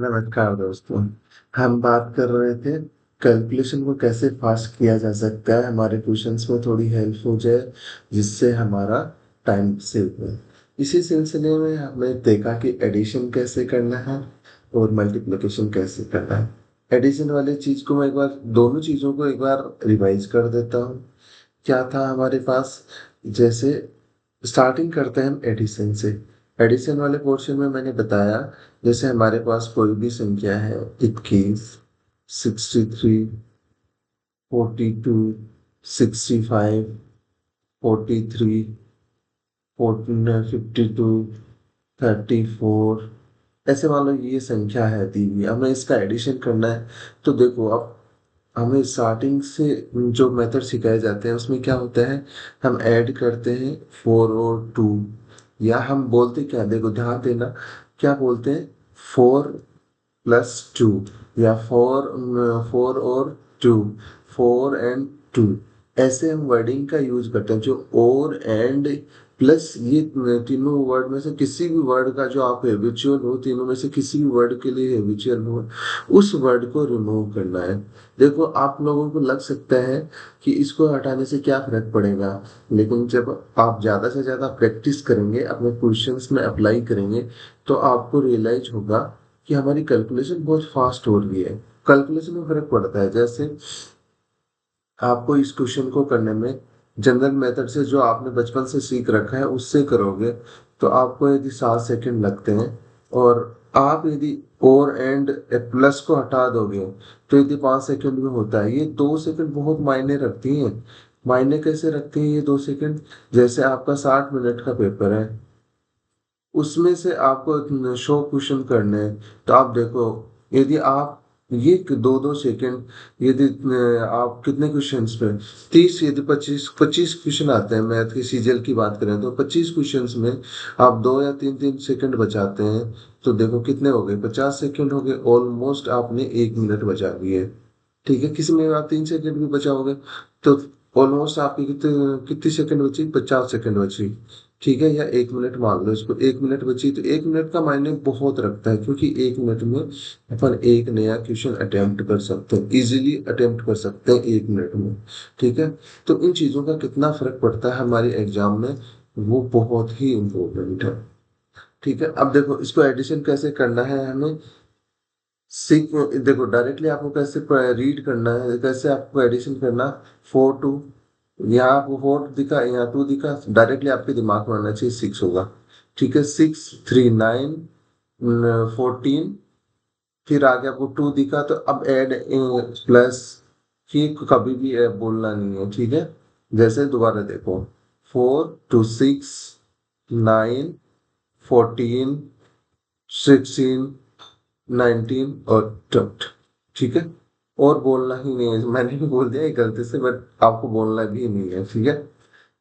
नमस्कार दोस्तों। हम बात कर रहे थे कैलकुलेशन को कैसे फास्ट किया जा सकता है, हमारे क्वेश्चंस में थोड़ी हेल्प हो जाए जिससे हमारा टाइम सेव हो। इसी सिलसिले में हमने देखा कि एडिशन कैसे करना है और मल्टीप्लिकेशन कैसे करना है। एडिशन वाली चीज को मैं एक बार दोनों चीजों को एक बार रिवाइज कर देता हूँ। क्या था हमारे पास? जैसे स्टार्टिंग करते हैं हम एडिशन से। एडिशन वाले पोर्शन में मैंने बताया, जैसे हमारे पास कोई भी संख्या है 21, 63, 42, 65, 43, 52, 34, ऐसे मान लो ये संख्या है दी हुई, हमें इसका एडिशन करना है। तो देखो अब हमें स्टार्टिंग से जो मेथड सिखाए जाते हैं उसमें क्या होता है, हम ऐड करते हैं 4 और 2, या हम बोलते क्या, देखो ध्यान देना, क्या बोलते हैं, 4+2, या 4 और 2, 4 and 2, ऐसे हम वर्डिंग का यूज करते हैं। जो और एंड प्लस, ये तीनों वर्ड में से किसी भी वर्ड का जो आप हैबिचुअल हो, तीनों में से किसी भी वर्ड के लिए हैबिचुअल हो, उस वर्ड को रिमूव करना है। देखो आप लोगों को लग सकता है कि इसको हटाने से क्या फर्क पड़ेगा, लेकिन जब आप ज्यादा से ज्यादा प्रैक्टिस करेंगे, अपने क्वेश्चंस में अप्लाई करेंगे, तो आपको रियलाइज होगा कि हमारी कैलकुलेशन बहुत फास्ट हो रही है। कैलकुलेशन में फर्क पड़ता है। जैसे आपको इस क्वेश्चन को करने में जनरल मेथड से, जो आपने बचपन से सीख रखा है, उससे करोगे तो आपको यदि 7 सेकंड लगते हैं, और आप यदि और एंड प्लस को हटा दोगे तो यदि 5 सेकंड में होता है। ये 2 सेकंड बहुत मायने रखती हैं। मायने कैसे रखती हैं ये 2 सेकंड? जैसे आपका 60 मिनट का पेपर है, उसमें से आपको 100 क्वेश्चन करने हैं, तो आप देखो, यदि आप ये 2-2 सेकंड, यदि आप कितने क्वेश्चंस पे 30, यदि 25 क्वेश्चन आते हैं, मैथ की सीजीएल की बात करें तो 25 क्वेश्चंस में आप 2 या 3-3 सेकंड बचाते हैं, तो देखो कितने हो गए, 50 सेकंड हो गए। ऑलमोस्ट आपने 1 मिनट बचा लिए। ठीक है, किसी में आप 3 सेकंड भी बचाओगे तो ऑलमोस्ट आपकी कितने कितनी सेकंड बची, 50 सेकंड बची। ठीक है, या 1 मिनट मान लो इसको, 1 मिनट बची, तो 1 मिनट का मायने बहुत रखता है, क्योंकि 1 मिनट में अपन एक नया क्वेश्चन अटेम्प्ट कर सकते हैं, इजीली अटेम्प्ट कर सकते हैं 1 मिनट में। ठीक है, तो इन चीजों का कितना फर्क पड़ता है हमारे एग्जाम में, वो बहुत ही इम्पोर्टेंट है। ठीक है, अब देखो इसको एडिशन कैसे करना है हमें सीख। देखो डायरेक्टली आपको कैसे रीड करना है, कैसे आपको एडिशन करना। 4 2, यहाँ आपको 4 दिखा, यहाँ 2 दिखा, डायरेक्टली आपके दिमाग में आना चाहिए 6 होगा। ठीक है, 6 3 9 14, फिर आगे आपको 2 दिखा, तो अब ऐड प्लस, फिर कभी भी बोलना नहीं है। ठीक है, जैसे दोबारा देखो, 4 2 6 9 14 16 19 और 20। ठीक है, और बोलना ही नहीं है, मैंने भी बोल दिया एक गलती से, बट आपको बोलना भी नहीं है। ठीक है,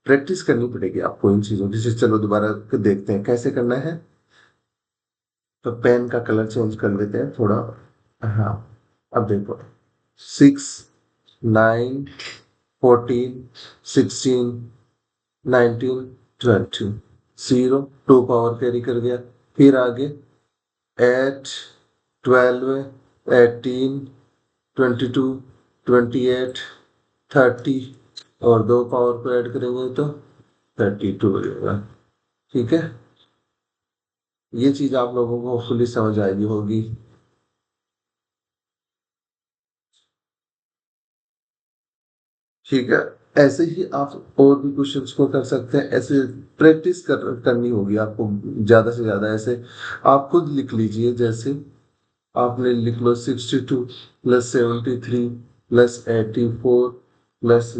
प्रैक्टिस करनी पड़ेगी आपको इन चीजों की। चलो दोबारा देखते हैं कैसे करना है। तो पेन का कलर चेंज कर लेते हैं थोड़ा। हाँ, अब देखो, 6 9 14 16 19 20, 0 2 पावर कैरी कर गया। फिर आगे 8 12 18 22 28 और 2 पावर को ऐड करेंगे तो 32 हो जाएगा। ठीक है, ये चीज आप लोगों को होपफुली समझ आई होगी। ठीक है, ऐसे ही आप और भी क्वेश्चंस को कर सकते हैं। ऐसे प्रैक्टिस करनी होगी आपको ज्यादा से ज्यादा। ऐसे आप खुद लिख लीजिए, जैसे आपने लिख लो 62 + 73 + 85 +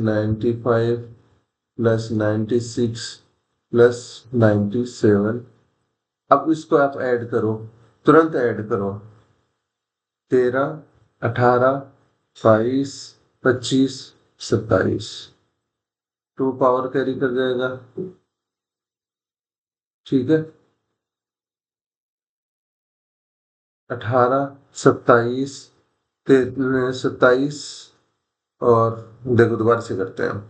97 + 97। अब इसको आप ऐड करो, तुरंत ऐड करो। 13 18 22 25 27, 2 पावर कैरी कर जाएगा। ठीक है, 18 27 27, और देखो दोबारा से करते हैं।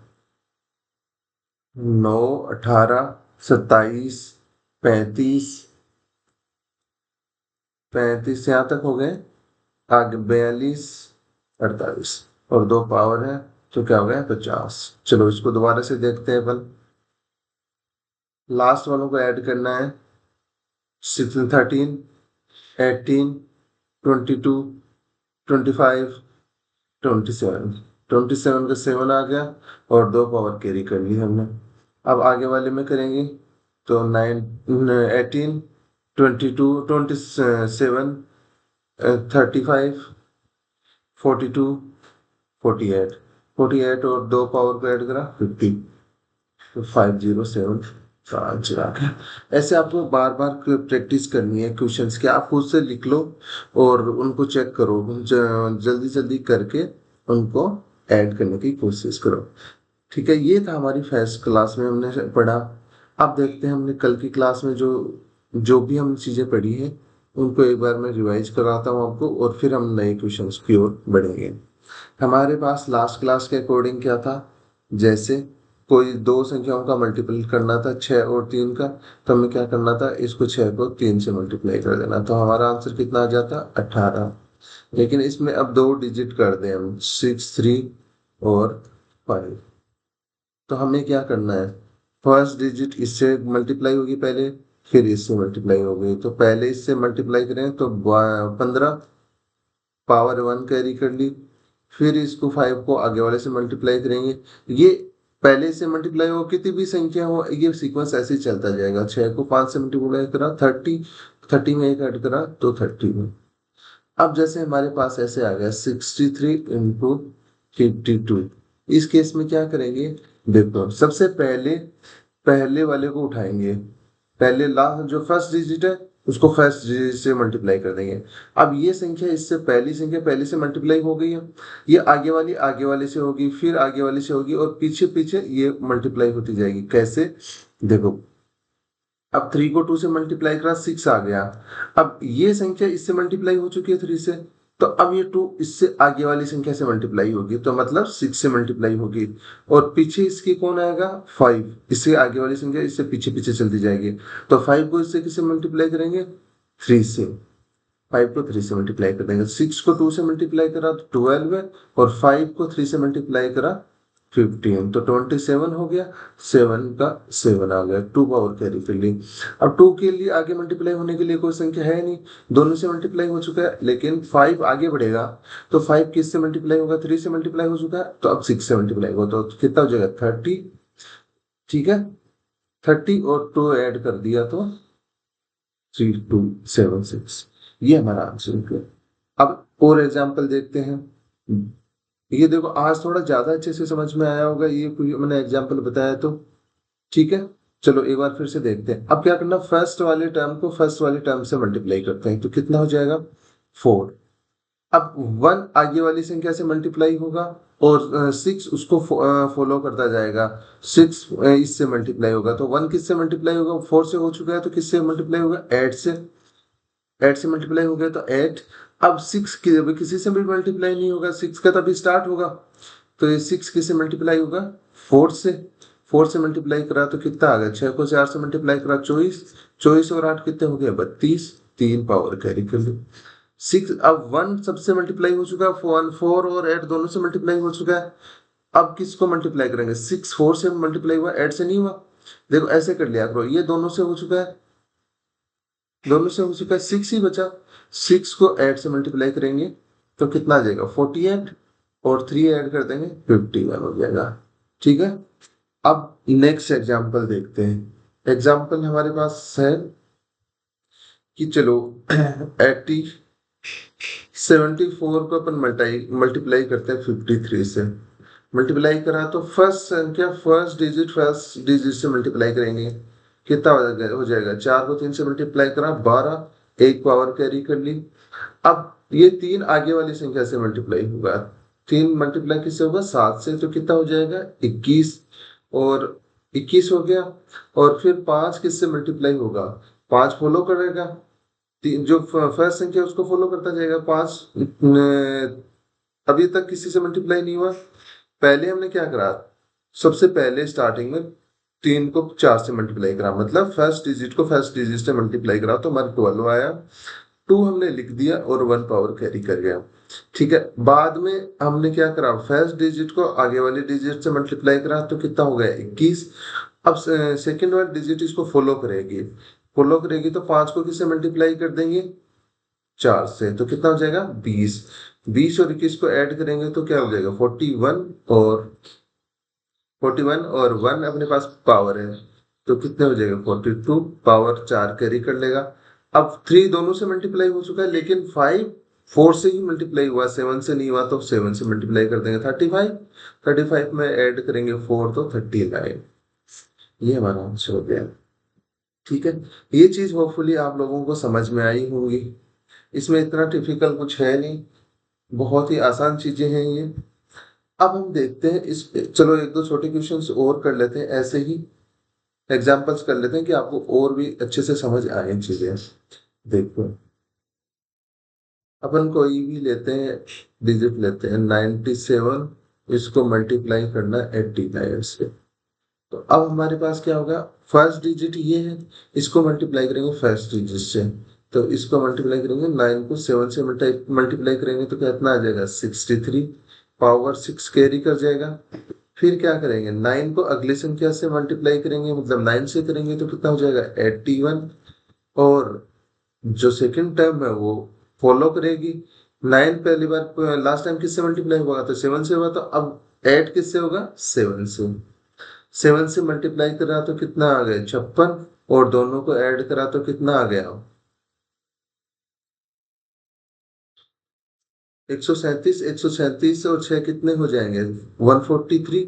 9 18 27 35 35 यहाँ तक हो गए, आगे 42, 48 और 2 पावर है तो क्या हो गया 50। चलो इसको दोबारा से देखते हैं अपन। लास्ट वालों को ऐड करना है। 13, 18, 22, 25, 27। 27 का 7 आ गया और 2 पावर कैरी कर ली हमने। अब आगे वाले में करेंगे तो 9, 18, 22, 27, 35, 42, 48। 48 और 2 पावर को ऐड करा 50, तो 507 का आंसर आ गया। ऐसे आपको बार बार प्रैक्टिस करनी है क्वेश्चंस की, आप खुद से लिख लो और उनको चेक करो, जल्दी जल्दी करके उनको ऐड करने की कोशिश करो। ठीक है, ये था हमारी फर्स्ट क्लास में हमने पढ़ा। अब देखते हैं हमने कल की क्लास में जो जो भी हम चीज़ें पढ़ी है उनको एक बार मैं रिवाइज कराता हूँ आपको, और फिर हम नए क्वेश्चंस की ओर बढ़ेंगे। हमारे पास लास्ट क्लास के अकॉर्डिंग क्या था, जैसे कोई दो संख्याओं का मल्टीपल करना था 6 और 3 का, तो हमें क्या करना था, इसको 6 को 3 से मल्टीप्लाई कर देना, तो हमारा आंसर कितना आ जाता 18। लेकिन इसमें अब 2 डिजिट कर दें हम, 6, 3 और 5, तो हमें क्या करना है, फर्स्ट डिजिट इससे मल्टीप्लाई होगी पहले, फिर इससे मल्टीप्लाई होगी, तो पहले इससे मल्टीप्लाई करें तो 15 पावर 1 कैरी कर ली, फिर इसको 5 को आगे वाले से मल्टीप्लाई करेंगे। ये पहले से मल्टीप्लाई हो कितनी भी संख्या हो, ये सीक्वेंस ऐसे ही चलता जाएगा। 6 को 5 से मल्टीप्लाई करा 30, 30 में एक ऐड करा तो 30 में। अब जैसे हमारे पास ऐसे आ गया 63 इंटू 52, इस केस में क्या करेंगे, देखो सबसे पहले पहले वाले को उठाएंगे, पहले लास्ट जो फर्स्ट डिजिट है उसको फर्स्ट डिजिट से मल्टीप्लाई कर देंगे। अब ये संख्या इससे पहली संख्या पहले से मल्टीप्लाई हो गई है, ये आगे वाली आगे वाले से होगी, फिर आगे वाले से होगी, और पीछे पीछे ये मल्टीप्लाई होती जाएगी। कैसे, देखो अब 3 को 2 से मल्टीप्लाई करा 6 आ गया, अब ये संख्या इससे मल्टीप्लाई हो चुकी है 3 से, तो अब ये 2 इससे आगे वाली संख्या से मल्टीप्लाई होगी, तो मतलब 6 से मल्टीप्लाई होगी, और पीछे इसकी कौन आएगा 5, इससे आगे वाली संख्या इससे पीछे पीछे चलती जाएगी, तो 5 को इससे किससे मल्टीप्लाई करेंगे 3 से, 5 को 3 से मल्टीप्लाई कर देंगे, 6 को 2 से मल्टीप्लाई करा तो 12 है, और 5 को 3 से मल्टीप्लाई करा 15, तो 27 हो गया, 7 का 7 आ गया, 2 पावर कैरी कर ली। अब 2 के लिए आगे मल्टीप्लाई होने के लिए कोई संख्या है नहीं, दोनों से मल्टीप्लाई हो चुका है, लेकिन 5 आगे बढ़ेगा, तो 5 किस से मल्टीप्लाई होगा 3 से मल्टीप्लाई हो चुका है, तो अब 6 से मल्टीप्लाई होगा, तो कितना हो जाएगा 30। ठीक है, 30 और 2 ऐड कर दिया तो 3276, ये हमारा आंसर है। अब और एग्जांपल देखते हैं। ये देखो आज थोड़ा ज्यादा अच्छे से समझ में आया होगा, ये कोई मैंने एग्जांपल बताया तो। ठीक है, चलो एक बार फिर से देखते हैं। अब क्या करना, फर्स्ट वाले टर्म को फर्स्ट वाले टर्म से मल्टीप्लाई करते हैं, तो कितना हो जाएगा 4। अब 1 आगे वाली संख्या से मल्टीप्लाई होगा, और 6 उसको फॉलो करता जाएगा, 6 इससे मल्टीप्लाई होगा, तो 1 किससे मल्टीप्लाई होगा, 4 से हो चुका है, तो किससे मल्टीप्लाई होगा 8 से, 8 से मल्टीप्लाई हो गया तो 8। अब 6 किसी से भी मल्टीप्लाई नहीं होगा, 6 का तभी स्टार्ट होगा, तो ये 6 किससे मल्टीप्लाई होगा 4 से, 4 से मल्टीप्लाई करा तो कितना आ गया, 6 को 4 से मल्टीप्लाई करा 24, 24 और 8 कितने हो गए 32, 3 पावर कैरी कर लो। 6, अब 1 सबसे मल्टीप्लाई हो चुका है, 1 4 और 8 दोनों से मल्टीप्लाई हो चुका है, अब किसको मल्टीप्लाई करेंगे, 6 4 से मल्टीप्लाई हुआ 8 से नहीं हुआ, देखो ऐसे कर लिया करो, ये दोनों से हो चुका है, दोनों से हो चुका है, 6 ही बचा, 6 को 8 से मल्टीप्लाई करेंगे तो कितना आ जाएगा 48, और 3 ऐड कर देंगे 51 हो जाएगा। ठीक है, अब नेक्स्ट एग्जांपल देखते हैं। एग्जांपल हमारे पास है कि चलो 80 74 को अपन मल्टीप्लाई करते हैं 53 से, मल्टीप्लाई करा तो फर्स्ट संख्या फर्स्ट डिजिट से मल्टीप्लाई करेंगे, कितना हो जाएगा 4 को 3 से मल्टीप्लाई करा 12, एक पावर कैरी कर ली। अब ये 3 आगे वाली संख्या से मल्टीप्लाई होगा, 3 मल्टीप्लाई किससे होगा 7 से, तो कितना हो जाएगा 21, और 21 हो गया, और फिर 5 किससे मल्टीप्लाई होगा, 5 फॉलो करेगा, जो फर्स्ट संख्या उसको फॉलो करता जाएगा 5, अभी तक किसी से मल्टीप्लाई नहीं हुआ, पहले हमने क्या करा, सबसे पहले स्टार्टिंग में 3 को 4 से मल्टीप्लाई करा, मतलब फर्स्ट डिजिट को फर्स्ट डिजिट से मल्टीप्लाई करा तो हमारा 12 आया, 2 हमने लिख दिया और 1 पावर कैरी कर गया। ठीक है, बाद में हमने क्या करा, फर्स्ट डिजिट को आगे वाले डिजिट से मल्टीप्लाई करा तो कितना हो गया 21। अब सेकेंड वाली डिजिट इसको फॉलो करेगी तो 5 को किससे मल्टीप्लाई कर देंगे, 4 से, तो कितना हो जाएगा 20। 20 और 21 को ऐड करेंगे तो क्या हो जाएगा 41 और 1 अपने पास पावर है तो कितने हो जाएगा 42, पावर 4 कैरी कर लेगा। अब 3 दोनों से मल्टीप्लाई हो चुका है लेकिन 5 4 से ही मल्टीप्लाई हुआ, 7 से नहीं हुआ, तो 7 से मल्टीप्लाई कर देंगे 35। 35 में ऐड करेंगे 4 तो 39। ये हमारा आंसर हो गया। ठीक है, ये चीज होपफुली आप लोगों को समझ में आई होंगी। इसमें इतना टिपिकल कुछ है नहीं, बहुत ही आसान चीजें हैं ये। अब हम देखते हैं इस, चलो एक दो छोटे क्वेश्चंस और कर लेते हैं, ऐसे ही एग्जांपल्स कर लेते हैं कि आपको और भी अच्छे से समझ आए चीजें। देखो, अपन कोई भी लेते हैं, डिजिट लेते हैं 97, इसको मल्टीप्लाई करना है 89 से। तो अब हमारे पास क्या होगा, फर्स्ट डिजिट ये है, इसको मल्टीप्लाई करेंगे फर्स्ट डिजिट से, तो इसको मल्टीप्लाई करेंगे 9 को 7 से मल्टीप्लाई करेंगे तो कितना आ जाएगा 63, पावर 6 कैरी कर जाएगा। फिर क्या करेंगे, 9 को अगली संख्या से मल्टीप्लाई करेंगे, मतलब 9 से करेंगे तो कितना हो जाएगा 81, और जो सेकंड टर्म है वो फॉलो करेगी। 9 पहली बार लास्ट टाइम किससे मल्टीप्लाई हुआ तो 7 से हुआ, तो अब 8 किससे होगा 7 से। 7 से मल्टीप्लाई करा तो कितना आ गया 56, और दोनों को ऐड करा तो कितना आ गया 137। 137 और 6 कितने हो जाएंगे 143,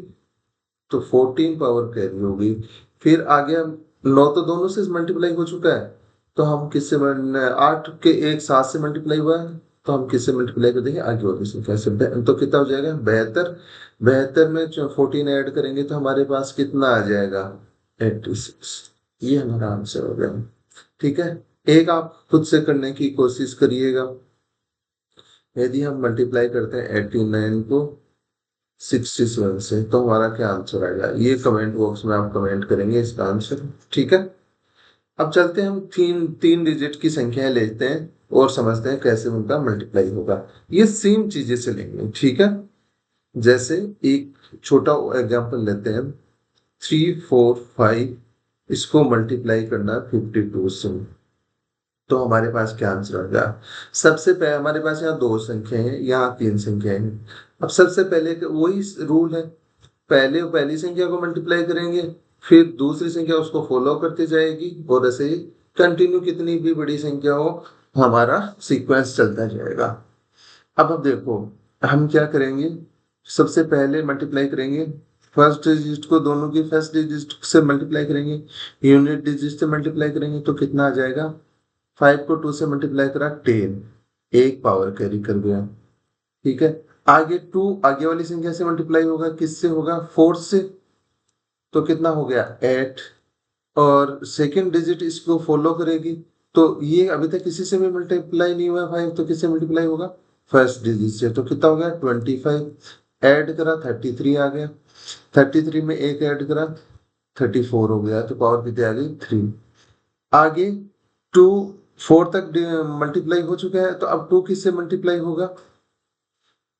तो 14 पावर कैरी होगी। फिर आगे हम 9 तो दोनों से मल्टीप्लाई हो चुका है, तो हम किससे 8 के एक 7 से मल्टीप्लाई हुआ है, तो हम किससे मल्टीप्लाई कर देंगे आगे वाली संख्या से, तो कितना हो जाएगा 72। 72 में 14 ऐड करेंगे तो हमारे पास कितना आ जाएगा 86। ये हमारा आंसर हो गया। ठीक है, एक आप खुद से करने की कोशिश करिएगा। यदि हम मल्टीप्लाई करते हैं 89 को 67 से तो हमारा क्या आंसर आएगा, ये कमेंट बॉक्स में आप कमेंट करेंगे इसका आंसर। ठीक है, अब चलते हैं, हम तीन तीन डिजिट की संख्याएं लेते हैं और समझते हैं कैसे उनका मल्टीप्लाई होगा। ये सेम चीजें से लेंगे। ठीक है, जैसे एक छोटा एग्जांपल लेते हैं 345, इसको मल्टीप्लाई करना 52 से, तो हमारे पास क्या आंसर आएगा। सबसे पहले हमारे पास यहाँ दो संख्याएं हैं, यहाँ तीन संख्याएं हैं। अब सबसे पहले वही रूल है, पहले पहली संख्या को मल्टीप्लाई करेंगे, फिर दूसरी संख्या उसको फॉलो करती जाएगी, और ऐसे ही कंटिन्यू कितनी भी बड़ी संख्या हो हमारा सीक्वेंस चलता जाएगा। अब देखो हम क्या करेंगे, सबसे पहले मल्टीप्लाई करेंगे फर्स्ट डिजिट को, दोनों की फर्स्ट डिजिट से मल्टीप्लाई करेंगे, यूनिट डिजिट से मल्टीप्लाई करेंगे तो कितना आ जाएगा, 5 को 2 से मल्टीप्लाई करा 10, एक पावर कैरी कर गया। ठीक है, आगे 2 आगे वाली संख्या से मल्टीप्लाई होगा, किससे होगा 4 से, तो कितना हो गया 8, और सेकंड डिजिट इसको फॉलो करेगी, तो ये अभी तक किसी से भी मल्टीप्लाई नहीं हुआ 5, तो किससे मल्टीप्लाई होगा फर्स्ट डिजिट से, तो कितना हो गया 25, ऐड करा 33 आ गया, 33 में एक ऐड करा 34 हो गया, तो पावर कितनी आ गई 3। आगे 2 4 तक मल्टीप्लाई हो चुका है, तो अब 2 किससे मल्टीप्लाई होगा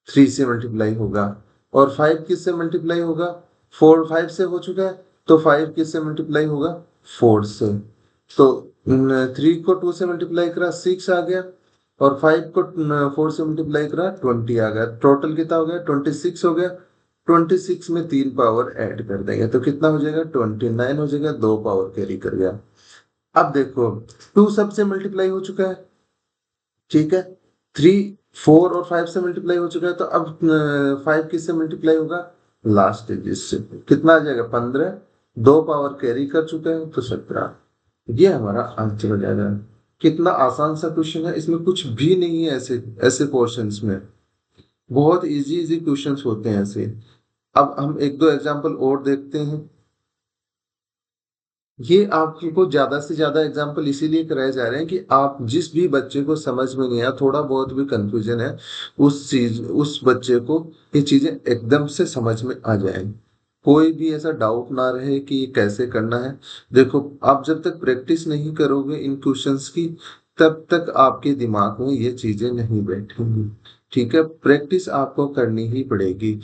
3 से मल्टीप्लाई होगा, और 5 किससे मल्टीप्लाई होगा 4, 5 से हो चुका है, तो 5 किससे मल्टीप्लाई होगा 4 से, तो 3 को 2 से मल्टीप्लाई करा 6 आ गया, और 5 को 4 से मल्टीप्लाई करा 20 आ गया, टोटल कितना हो गया 26 हो गया। 26 में 3 पावर ऐड कर देंगे तो कितना हो जाएगा 29 हो जाएगा, 2 पावर कैरी कर गया। अब देखो 2 सबसे मल्टीप्लाई हो चुका है, ठीक है, 3 4 और 5 से मल्टीप्लाई हो चुका है, तो अब 5 किससे मल्टीप्लाई होगा लास्ट डिजिट से, कितना आ जाएगा 15, 2 पावर कैरी कर चुके हैं तो 17। ये हमारा आंसर हो जाएगा। कितना आसान सा क्वेश्चन है, इसमें कुछ भी नहीं है ऐसे ऐसे क्वेश्चंस में, बहुत इजी इजी क्वेश्चंस होते हैं ऐसे। अब हम एक दो एग्जांपल और देखते हैं। ये आपको ज्यादा से ज्यादा एग्जाम्पल इसीलिए कराए जा रहे हैं कि आप जिस भी बच्चे को समझ में नहीं आया, थोड़ा बहुत भी कंफ्यूजन है, उस बच्चे को ये चीजें एकदम से समझ में आ जाए, कोई भी ऐसा डाउट ना रहे कि ये कैसे करना है। देखो आप जब तक प्रैक्टिस नहीं करोगे इन क्वेश्चंस की, तब तक आपके दिमाग में ये चीजें नहीं बैठेंगी। ठीक है, प्रैक्टिस आपको करनी ही पड़ेगी,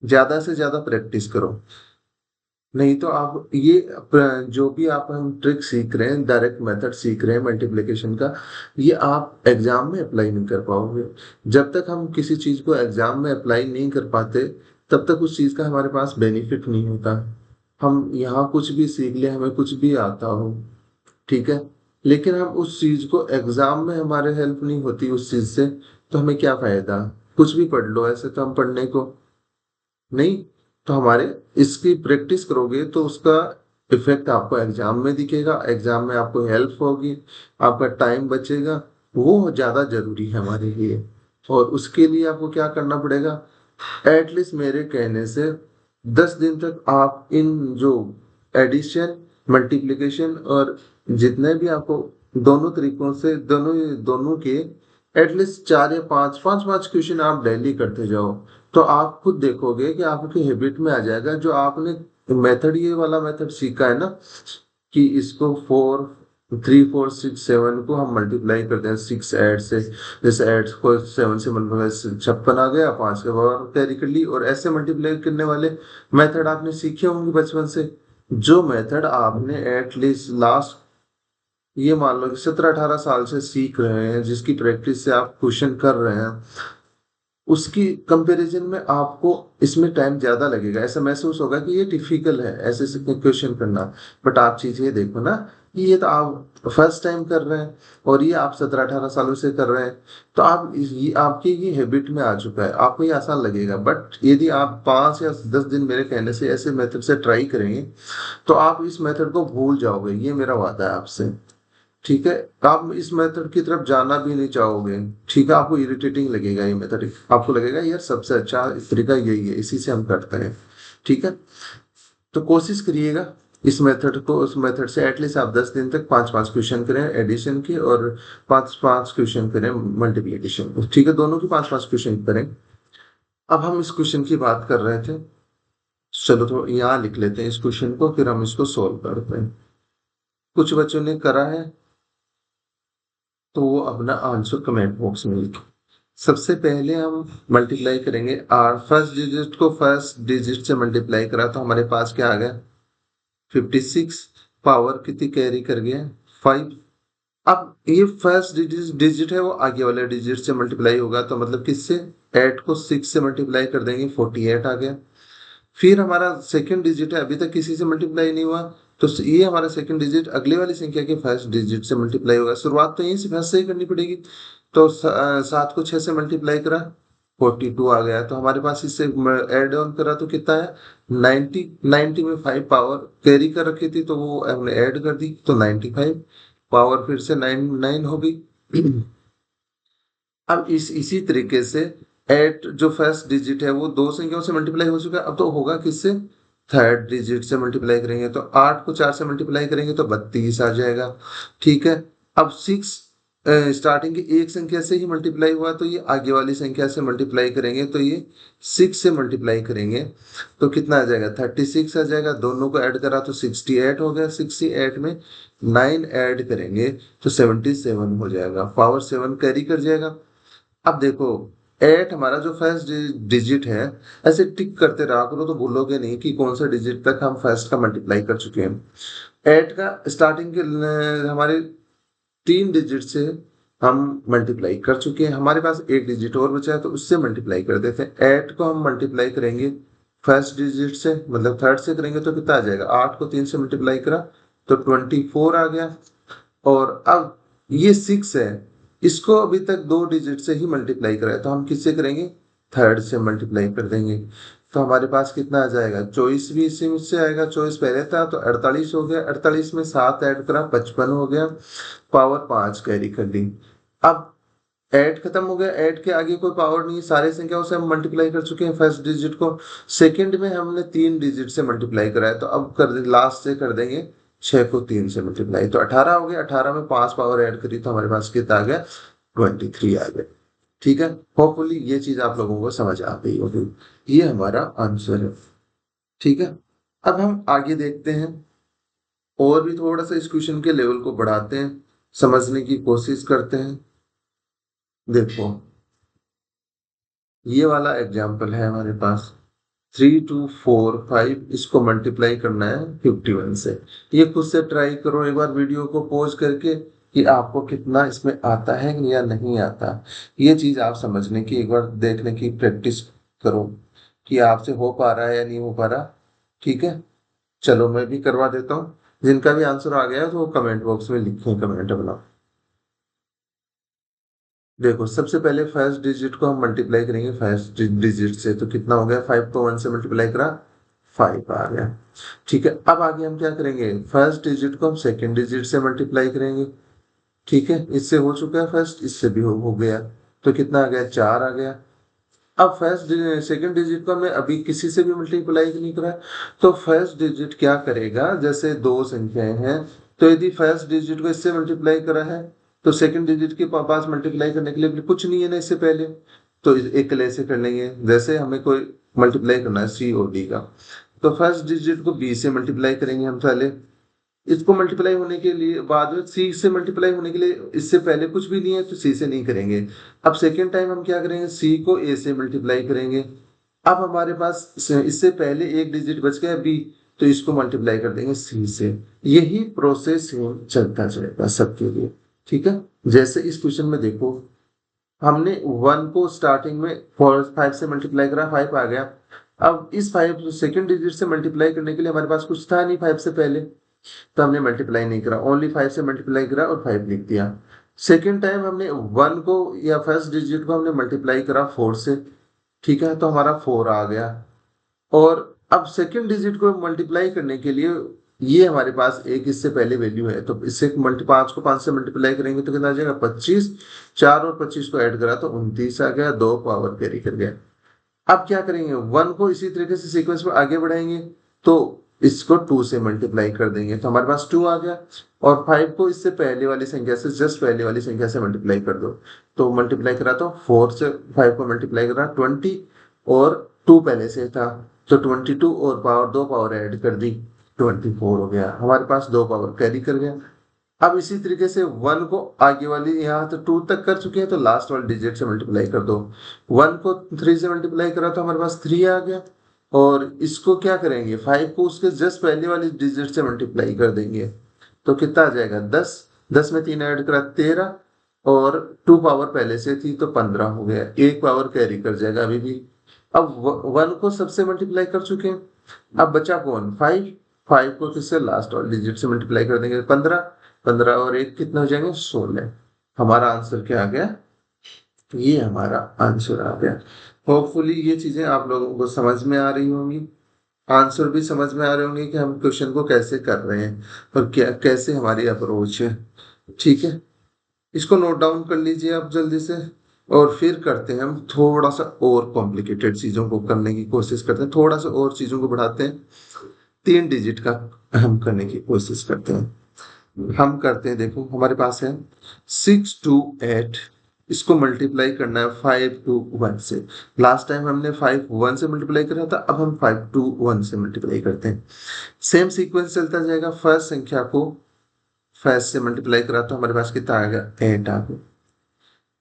ज्यादा से ज्यादा प्रैक्टिस करो। नहीं तो आप ये जो भी आप हम ट्रिक सीख रहे हैं, डायरेक्ट मेथड सीख रहे हैं मल्टीप्लिकेशन का, ये आप एग्जाम में अप्लाई नहीं कर पाओगे। जब तक हम किसी चीज को एग्जाम में अप्लाई नहीं कर पाते, तब तक उस चीज का हमारे पास बेनिफिट नहीं होता। हम यहाँ कुछ भी सीख ले, हमें कुछ भी आता हो, ठीक है, लेकिन हम उस चीज को एग्जाम में हमारे हेल्प नहीं होती उस चीज से, तो हमें क्या फायदा। कुछ भी पढ़ लो, ऐसे तो हम पढ़ने को नहीं। तो हमारे इसकी प्रैक्टिस करोगे तो उसका इफेक्ट आपको एग्जाम में दिखेगा, एग्जाम में आपको हेल्प होगी, आपका टाइम बचेगा। वो ज्यादा जरूरी है हमारे लिए। और उसके लिए आपको क्या करना पड़ेगा, एटलीस्ट मेरे कहने से 10 दिन तक आप इन जो एडिशन, मल्टीप्लिकेशन और जितने भी आपको दोनों तरीकों से, दोनों दोनों के एटलीस्ट 4 या 5, 5 क्वेश्चन आप डेली करते जाओ, तो आप खुद देखोगे कि आपके हैबिट में आ जाएगा। जो आपने मेथड, ये वाला मेथड सीखा है ना, कि इसको 4 3 4 6 7 को हम मल्टीप्लाई करते हैं 6 8 से। जैसे 8 को 7 से मल्टीप्लाई, 56 आ गया, 5 के पावर कैरी कर ली। और ऐसे मल्टीप्लाई करने वाले मेथड आपने सीखे होंगे बचपन से। जो मेथड आपने एटलीस्ट लास्ट, ये मान लो कि 17 18 साल से सीख रहे हैं, जिसकी प्रैक्टिस से आप क्वेश्चन कर रहे हैं, उसकी कंपैरिजन में आपको इसमें टाइम ज्यादा लगेगा। ऐसा महसूस होगा कि ये डिफिकल्ट है ऐसे क्वेश्चन करना। बट आप चीज ये देखो ना, कि ये तो आप फर्स्ट टाइम कर रहे हैं, और ये आप 17 18 सालों से कर रहे हैं, तो आप ये आपकी ये हैबिट में आ चुका है, आपको ये आसान लगेगा। बट यदि आप 5 या 10 दिन मेरे कहने से ऐसे मेथड से ट्राई करेंगे, तो आप इस मेथड को भूल जाओगे, ये मेरा वादा है आपसे। ठीक है, आप इस मेथड की तरफ जाना भी नहीं चाहोगे। ठीक है, आपको इरिटेटिंग लगेगा ये मेथड, आपको लगेगा यार सबसे अच्छा इस तरीका यही है, इसी से हम करते हैं। ठीक है, तो कोशिश करिएगा इस मेथड को, उस मेथड से एटलीस्ट आप 10 दिन तक 5 5 क्वेश्चन करें एडिशन के, और 5 5 क्वेश्चन करें मल्टीप्लीकेशन। ठीक है, दोनों की 5 5 क्वेश्चन करें। अब हम इस क्वेश्चन की बात कर रहे थे, चलो तो यहाँ लिख लेते हैं इस क्वेश्चन को, फिर हम इसको सोल्व करते हैं। कुछ बच्चों ने करा है, तो वो अपना आंसर कमेंट बॉक्स में लिखें। सबसे पहले हम मल्टीप्लाई करेंगे, आर फर्स्ट डिजिट को फर्स्ट डिजिट से मल्टीप्लाई करा तो हमारे पास क्या आ गया, 56। पावर कितनी कैरी कर गया, 5। अब ये फर्स्ट डिजिट है, वो आगे वाले डिजिट से मल्टीप्लाई होगा, तो मतलब किससे, 8 को 6 से मल्टीप्लाई कर देंगे, 48 आ गया। फिर हमारा सेकंड डिजिट है, अभी तक किसी से मल्टीप्लाई नहीं हुआ, तो ये हमारा सेकंड डिजिट अगले वाली संख्या के फर्स्ट डिजिट से मल्टीप्लाई होगा। शुरुआत तो यहीं से फर्स्ट से ही करनी पड़ेगी। तो 7 को 6 से मल्टीप्लाई करा, 42 आ गया। तो हमारे पास इससे एड ऑन करा तो कितना है, 90। 90 में 5 पावर कैरी कर रखी थी, तो वो हमने ऐड कर दी, तो 95 पावर फिर से 9 हो गई। अब इसी तरीके से 8 जो फर्स्ट डिजिट है वो दो संख्याओं से मल्टीप्लाई हो चुका है, अब तो होगा किससे, थर्ड डिजिट से मल्टीप्लाई करेंगे। तो 8 को 4 से मल्टीप्लाई करेंगे तो 32 आ जाएगा। ठीक है, अब 6 स्टार्टिंग की एक संख्या से ही मल्टीप्लाई हुआ, तो ये आगे वाली संख्या से मल्टीप्लाई करेंगे, तो ये 6 से मल्टीप्लाई करेंगे तो कितना आ जाएगा, 36 आ जाएगा। दोनों को ऐड करा तो 68 हो गया। 68 में 9 ऐड करेंगे तो 77 हो जाएगा, पावर 7 कैरी कर जाएगा। अब देखो, 8 हमारा जो फर्स्ट डिजिट है, ऐसे टिक करते रहा करो तो भूलोगे नहीं कि कौन सा डिजिट तक हम फर्स्ट का मल्टीप्लाई कर चुके हैं। 8 का स्टार्टिंग के हमारे 3 डिजिट से हम मल्टीप्लाई कर चुके हैं, हमारे पास एक डिजिट और बचा है, तो उससे मल्टीप्लाई कर देते हैं। 8 को हम मल्टीप्लाई करेंगे फर्स्ट डिजिट से, मतलब थर्ड से करेंगे तो कितना आ जाएगा, 8 को 3 से मल्टीप्लाई करा तो 24 आ गया। और अब ये 6 है, इसको अभी तक 2 डिजिट से ही मल्टीप्लाई करा है, तो हम किससे करेंगे, थर्ड से मल्टीप्लाई कर देंगे। तो हमारे पास कितना आ जाएगा, 24 भी इसी में से आएगा। 24 पहले था तो 48 हो गया, 48 में 7 ऐड करा, 55 हो गया, पावर 5 कैरी कर दी। अब ऐड खत्म हो गया, ऐड के आगे कोई पावर नहीं, सारे संख्याओं से हम मल्टीप्लाई कर चुके हैं फर्स्ट डिजिट को। सेकंड में हमने 3 डिजिट से मल्टीप्लाई करा है, तो अब कर दे लास्ट से कर देंगे 6 को 3 से मल्टीप्लाई, तो 18 हो गया। 18 में 5 पावर ऐड करी तो हमारे पास कितना आ गया, 23 आ गया। ठीक है, होपफुली ये चीज आप लोगों को समझ आ गई होगी। ये हमारा आंसर है। ठीक है, अब हम आगे देखते हैं, और भी थोड़ा सा इस क्वेश्चन के लेवल को बढ़ाते हैं, समझने की कोशिश करते हैं। देखो ये वाला एग्जाम्पल है हमारे पास, 3 2 4 5, इसको मल्टीप्लाई करना है 51 से। ये खुद से ट्राई करो एक बार वीडियो को पॉज करके कि आपको कितना इसमें आता है या नहीं आता। ये चीज आप समझने की एक बार देखने की प्रैक्टिस करो कि आपसे हो पा रहा है या नहीं हो पा रहा। ठीक है, चलो मैं भी करवा देता हूँ। जिनका भी आंसर आ गया है तो वो कमेंट बॉक्स में लिखें कमेंट अपना। देखो सबसे पहले फर्स्ट डिजिट को हम मल्टीप्लाई करेंगे फर्स्ट डिजिट से, तो कितना हो गया, 5 को 1 से मल्टीप्लाई करा, 5 आ गया। ठीक है, अब आगे हम क्या करेंगे, फर्स्ट डिजिट को हम सेकंड डिजिट से मल्टीप्लाई करेंगे। ठीक है, इससे हो चुका है फर्स्ट, इससे भी हो गया, तो कितना आ गया, 4 आ गया। अब फर्स्ट सेकंड डिजिट को हमने अभी किसी से भी मल्टीप्लाई नहीं करा, तो फर्स्ट डिजिट क्या करेगा, जैसे दो संख्याएं हैं, तो यदि फर्स्ट डिजिट को इससे मल्टीप्लाई करा है तो सेकंड डिजिट के पास मल्टीप्लाई करने के लिए कुछ नहीं है ना इससे पहले, तो एक ऐसे कर लेंगे, जैसे हमें कोई मल्टीप्लाई करना है सी और डी का, तो फर्स्ट डिजिट को बी से मल्टीप्लाई करेंगे हम पहले, इसको मल्टीप्लाई होने के लिए बाद में सी से मल्टीप्लाई होने के लिए इससे पहले कुछ भी नहीं है तो सी से नहीं करेंगे। अब सेकेंड टाइम हम क्या करेंगे, सी को ए से मल्टीप्लाई करेंगे। अब हमारे पास इससे पहले एक डिजिट बच गया बी, तो इसको मल्टीप्लाई कर देंगे सी से। यही प्रोसेस चलता जाएगा सबके लिए। ठीक है, जैसे इस क्वेश्चन में देखो, हमने 1 को स्टार्टिंग में 5 से मल्टीप्लाई करा, 5 आ गया। अब इस 5 सेकेंड डिजिट से मल्टीप्लाई करने के लिए हमारे पास कुछ था नहीं 5 से पहले, तो हमने मल्टीप्लाई नहीं करा, ओनली 5 से मल्टीप्लाई करा और 5 लिख दिया। सेकेंड टाइम हमने 1 को या फर्स्ट डिजिट को हमने मल्टीप्लाई करा 4 से। ठीक है, तो हमारा 4 आ गया। और अब सेकेंड डिजिट को मल्टीप्लाई करने के लिए ये हमारे पास एक इससे पहले वैल्यू है, तो इससे 5 को 5 से मल्टीप्लाई करेंगे तो कितना आ जाएगा, 25। 4 और 25 को ऐड करा तो 29 आ गया, 2 पावर कैरी कर गया। अब क्या करेंगे, 1 को इसी तरीके से सीक्वेंस में आगे बढ़ाएंगे, तो इसको 2 से मल्टीप्लाई कर देंगे तो हमारे पास 2 आ गया। और 5 को इससे पहले वाली संख्या से, जस्ट पहले वाली संख्या से मल्टीप्लाई कर दो, तो मल्टीप्लाई करा तो 4 से 5 को मल्टीप्लाई करा 20, और 2 पहले से था तो 22, और पावर 2 पावर ऐड कर दी, 24 हो गया, हमारे पास 2 पावर कैरी कर गया। अब इसी तरीके से 1 को आगे वाली, यहाँ तो 2 तक कर चुके हैं तो लास्ट वाले डिजिट से मल्टीप्लाई कर दो। 1 को 3 से मल्टीप्लाई करा तो हमारे पास 3 आ गया। और इसको क्या करेंगे, 5 को उसके जस्ट पहले वाली डिजिट से मल्टीप्लाई कर देंगे, तो कितना आ जाएगा, 10। 10 में 3 ऐड करा 13, और 2 पावर पहले से थी तो 15 हो गया, एक पावर कैरी कर जाएगा अभी भी। अब 1 को सबसे मल्टीप्लाई कर चुके हैं, अब बचा कौन, 5। 5 को किससे, लास्ट वाले डिजिट से मल्टीप्लाई कर देंगे, 15। 15 और 1 कितना हो जाएंगे, 16। हमारा आंसर क्या आ गया, ये हमारा आंसर आ गया। होपफुली ये चीजें आप लोगों को समझ में आ रही होंगी, आंसर भी समझ में आ रहे होंगे कि हम क्वेश्चन को कैसे कर रहे हैं और क्या कैसे हमारी अप्रोच है। ठीक है, इसको नोट डाउन कर लीजिए आप जल्दी से, और फिर करते हैं हम थोड़ा सा और कॉम्प्लिकेटेड चीजों को करने की कोशिश करते हैं, थोड़ा सा और चीजों को बढ़ाते हैं, 3 डिजिट का हम करने की कोशिश करते हैं। हम करते हैं, देखो हमारे पास है 6 2 8, इसको मल्टीप्लाई करना है 5 2 1 से। लास्ट टाइम हमने 5 1 से मल्टीप्लाई करा था, अब हम 5 2 1 से मल्टीप्लाई करते हैं। सेम सीक्वेंस चलता जाएगा, फर्स्ट संख्या को फर्स्ट से मल्टीप्लाई करा तो हमारे पास कितना आ गया, 8 आ गया।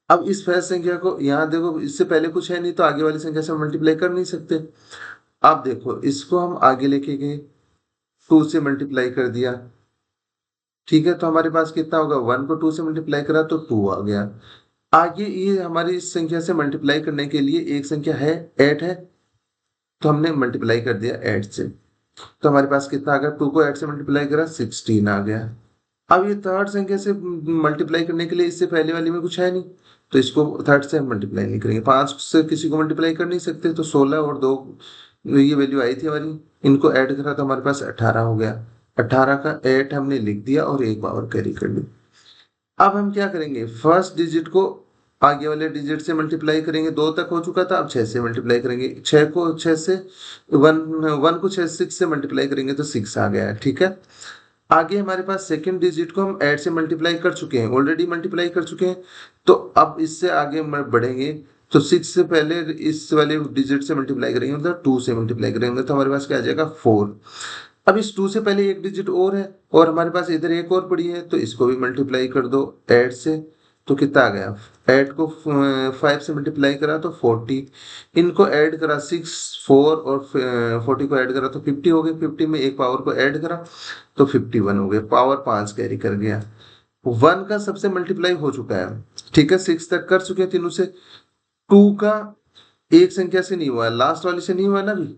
अब इस फर्स्ट संख्या को यहाँ देखो, इससे पहले कुछ है नहीं तो आगे वाली संख्या से मल्टीप्लाई कर नहीं सकते। अब देखो इसको हम आगे लेके गए, 2 से मल्टीप्लाई कर दिया। ठीक है, तो हमारे पास कितना होगा, 1 को 2 से मल्टीप्लाई करा तो 2 आ गया। आगे ये हमारी इस संख्या से मल्टीप्लाई करने के लिए एक संख्या है 8 है, तो हमने मल्टीप्लाई कर दिया 8 से, तो हमारे पास कितना आ गया, 2 को 8 से मल्टीप्लाई करा 16 आ गया। अब ये थर्ड संख्या से मल्टीप्लाई करने के लिए इससे पहले वाली में कुछ है नहीं, तो इसको थर्ड से हम मल्टीप्लाई नहीं करेंगे, 5 से किसी को मल्टीप्लाई कर नहीं सकते, तो 16 और 2 ये वैल्यू आई थी हमारी, इनको ऐड करा तो हमारे पास 18 हो गया। 18 का 8 हमने लिख दिया और एक पावर कैरी कर ली। अब हम क्या करेंगे, फर्स्ट डिजिट को आगे वाले डिजिट से मल्टीप्लाई करेंगे, 2 तक हो चुका था, अब 6 से मल्टीप्लाई करेंगे, 6 को 6 से 1 को 6 से मल्टीप्लाई करेंगे तो 6 आ गया है। ठीक है, आगे हमारे पास सेकंड डिजिट को हम ऐड से मल्टीप्लाई कर चुके हैं, ऑलरेडी मल्टीप्लाई कर चुके हैं, तो अब इससे आगे बढ़ेंगे, तो 6 से पहले इस वाले डिजिट से मल्टीप्लाई करेंगे, मतलब 2 से मल्टीप्लाई करेंगे, तो हमारे पास क्या आ जाएगा, 4। अब इस 2 से पहले एक डिजिट और है और हमारे पास इधर एक और पड़ी है, तो इसको भी मल्टीप्लाई कर दो 8 से। तो कितना आ गया, 8 को 5 से मल्टीप्लाई करा तो 40, इनको ऐड करा 6 4 और 40 को ऐड करा तो 50 हो गए, 50 में एक पावर को ऐड करा तो 51 हो गए, पावर 5 कैरी कर गया। 1 का सबसे मल्टीप्लाई हो चुका है, ठीक है, 6 तक कर चुके हैं तीनों से। 2 का एक संख्या से नहीं हुआ है, लास्ट वाली से नहीं हुआ है ना अभी,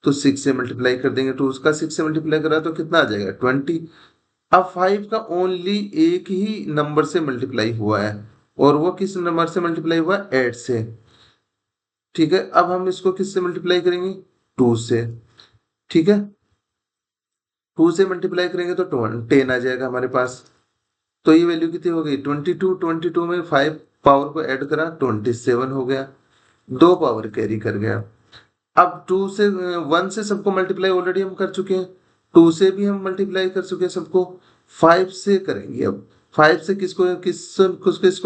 तो 6 से मल्टीप्लाई कर देंगे, 2 उसका 6 से मल्टीप्लाई करा तो कितना आ जाएगा 20। अब 5 का ओनली एक ही नंबर से मल्टीप्लाई हुआ है, और वो किस नंबर से मल्टीप्लाई हुआ है, 8 से। ठीक है, अब हम इसको किस से मल्टीप्लाई करेंगे, 2 से। ठीक है, 2 से मल्टीप्लाई करेंगे तो 10 आ जाएगा हमारे पास। तो ये वैल्यू कितनी हो गई 22, 22 में 5 पावर को ऐड करा 27 हो गया, 2 पावर कैरी कर गया। अब 2 से 1 से सबको मल्टीप्लाई ऑलरेडी हम कर चुके हैं, 2 से भी हम मल्टीप्लाई कर चुके हैं सबको, 5 से करेंगे अब। 5 से किसको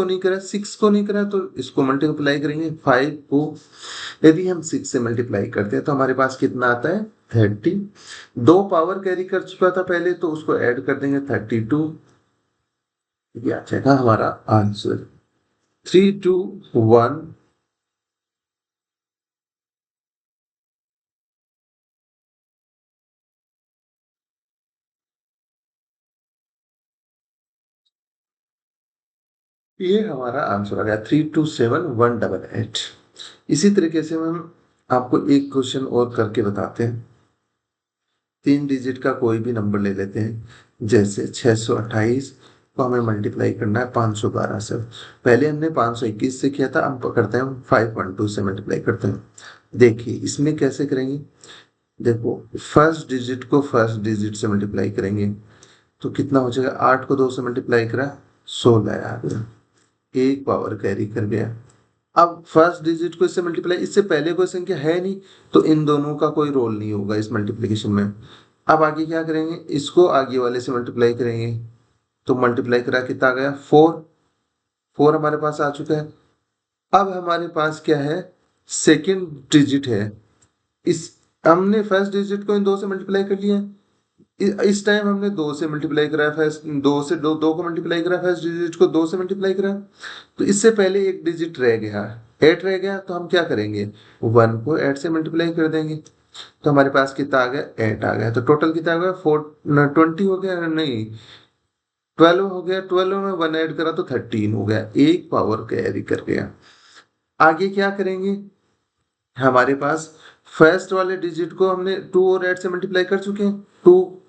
नहीं करा, 6 को नहीं करा, तो इसको मल्टीप्लाई करेंगे 5 को। यदि हम 6 से मल्टीप्लाई करते हैं तो हमारे पास कितना आता है 30। 2 पावर कैरी कर चुका था पहले, तो उसको ऐड कर देंगे 32। ये आ जाएगा हमारा आंसर 321। ये हमारा आंसर आ गया 327,188। इसी तरीके से हम आपको एक क्वेश्चन और करके बताते हैं। 3 डिजिट का कोई भी नंबर ले लेते हैं, जैसे 628 को हमें मल्टीप्लाई करना है 512 से। पहले हमने 521 से किया था, अब करते हैं 512 से मल्टीप्लाई करते हैं। देखिए इसमें कैसे करेंगे, देखो फर्स्ट डिजिट को फर्स्ट डिजिट से मल्टीप्लाई करेंगे तो कितना हो जाएगा, 8 को 2 से मल्टीप्लाई करा 16 आ गया, एक पावर कैरी कर गया। अब फर्स्ट डिजिट को इससे मल्टीप्लाई, इससे पहले कोई संख्या है नहीं, तो इन दोनों का कोई रोल नहीं होगा इस मल्टीप्लिकेशन में। अब आगे क्या करेंगे, इसको आगे वाले से मल्टीप्लाई करेंगे, तो मल्टीप्लाई करा कितना आ गया 4, 4 हमारे पास आ चुका है। अब हमारे पास क्या है, सेकंड डिजिट है, इस हमने फर्स्ट डिजिट को इन दो से मल्टीप्लाई कर लिया है। इस टाइम हमने 2 से मल्टीप्लाई करा है, फर्स्ट 2 से 2 को मल्टीप्लाई करा, फर्स्ट डिजिट को 2 से मल्टीप्लाई करा। तो इससे पहले एक डिजिट रह गया, 8 रह गया, तो हम क्या करेंगे 1 को 8 से मल्टीप्लाई कर देंगे, तो हमारे पास कितना आ गया 8 आ गया। तो टोटल कितना आ गया 20 हो गया, नहीं 12 हो गया, 12 में 1 ऐड करा तो 13 हो गया, एक पावर कैरी कर गया। आगे क्या करेंगे, हमारे पास फर्स्ट वाले डिजिट को हमने 2 और 8 से मल्टीप्लाई कर चुके हैं, 2,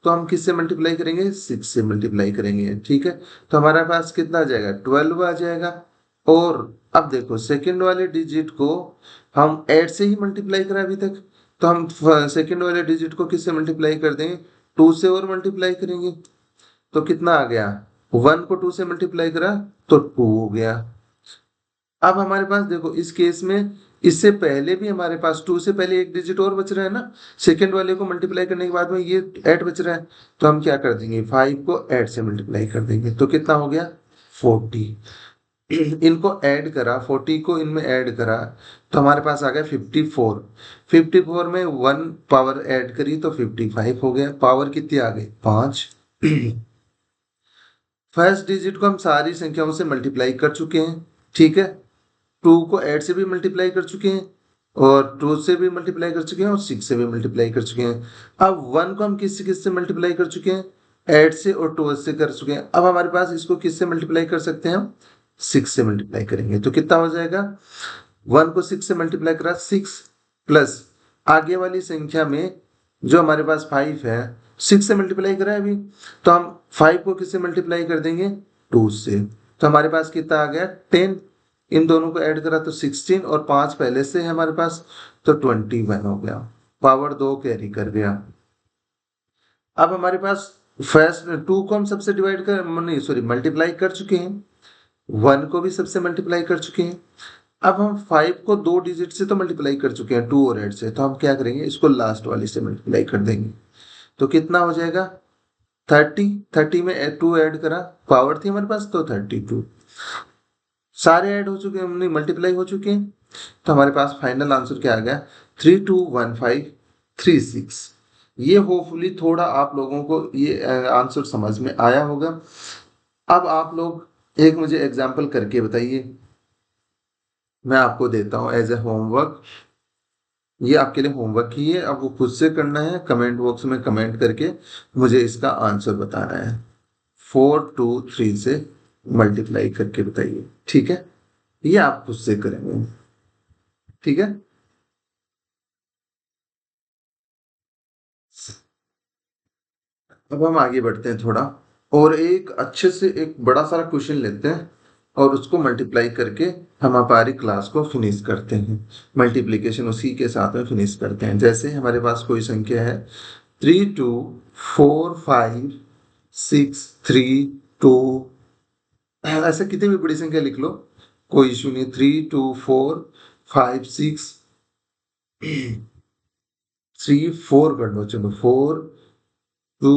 तो हम किससे मल्टीप्लाई करेंगे 6 से मल्टीप्लाई करेंगे। ठीक है, तो हमारे पास कितना आ जाएगा 12 आ जाएगा। और अब देखो सेकंड वाले डिजिट को हम 8 से ही मल्टीप्लाई करा अभी तक, तो हम सेकंड वाले डिजिट को किससे मल्टीप्लाई कर देंगे 2 से और मल्टीप्लाई करेंगे, तो कितना आ गया 1 को 2 से मल्टीप्लाई करा तो 2 हो गया। अब हमारे पास देखो इस केस में इससे पहले भी हमारे पास 2 से पहले एक डिजिट और बच रहा है ना, सेकंड वाले को मल्टीप्लाई करने के बाद में ये 8 बच रहा है, तो हम क्या कर देंगे 5 को 8 से मल्टीप्लाई कर देंगे, तो कितना हो गया 40। इनको ऐड करा 40 को इनमें ऐड करा तो हमारे पास आ गया 54। 54 में 1 पावर ऐड करी तो 55 हो गया, पावर कितनी आ गई 5। फर्स्ट डिजिट को हम सारी संख्याओं से मल्टीप्लाई कर चुके हैं, ठीक है, 2 को 8 से भी मल्टीप्लाई कर चुके हैं, और 2 से भी मल्टीप्लाई कर चुके हैं, और 6 से भी मल्टीप्लाई कर चुके हैं। अब 1 को हम किस से मल्टीप्लाई कर चुके हैं 8 से और 12 से कर चुके हैं। अब हमारे पास इसको किससे मल्टीप्लाई कर सकते हैं हम 6 से मल्टीप्लाई करेंगे, तो कितना हो जाएगा 1 को 6 से मल्टीप्लाई करा 6 प्लस आगे वाली संख्या में जो हमारे पास 5 है 6 से मल्टीप्लाई करा है अभी, तो हम 5 को किससे मल्टीप्लाई कर देंगे 2 से, तो हमारे पास कितना आ गया 10। इन दोनों को ऐड करा तो 16 और 5 पहले से है हमारे पास, तो 21 हो गया, पावर 2 कैरी कर गया। अब हमारे पास फर्स्ट 2 को हम सबसे डिवाइड कर नहीं सॉरी मल्टीप्लाई कर चुके हैं, 1 को भी सबसे मल्टीप्लाई कर चुके हैं। अब हम 5 को 2 डिजिट से तो मल्टीप्लाई कर चुके हैं 2 और 8 से, तो हम क्या करेंगे इसको लास्ट वाली से मल्टीप्लाई कर देंगे, तो कितना हो जाएगा 30। 30 में 2 ऐड करा, पावर थी हमारे पास तो 32, सारे ऐड हो चुके हैं, हमने मल्टीप्लाई हो चुके हैं, तो हमारे पास फाइनल आंसर क्या आ गया 321536। ये होपफुली थोड़ा आप लोगों को ये आंसर समझ में आया होगा। अब आप लोग एक मुझे एग्जांपल करके बताइए, मैं आपको देता हूँ एज ए होमवर्क। ये आपके लिए होमवर्क ही है, आपको खुद से करना है, कमेंट बॉक्स में कमेंट करके मुझे इसका आंसर बताना है। 4 2 3 से मल्टीप्लाई करके बताइए, ठीक है? ये आप खुद से करेंगे, ठीक है? अब हम आगे बढ़ते हैं थोड़ा, और एक अच्छे से एक बड़ा सारा क्वेश्चन लेते हैं और उसको मल्टीप्लाई करके हम हमारी क्लास को फिनिश करते हैं। मल्टीप्लिकेशन उसी के साथ में फिनिश करते हैं। जैसे हमारे पास कोई संख्या है 3 2 4 5 6 3 2, ऐसे कितनी भी बड़ी संख्या लिख लो, कोई इशू नहीं। 3 2 4 5 6 3 4 कर लो, चलो 4 2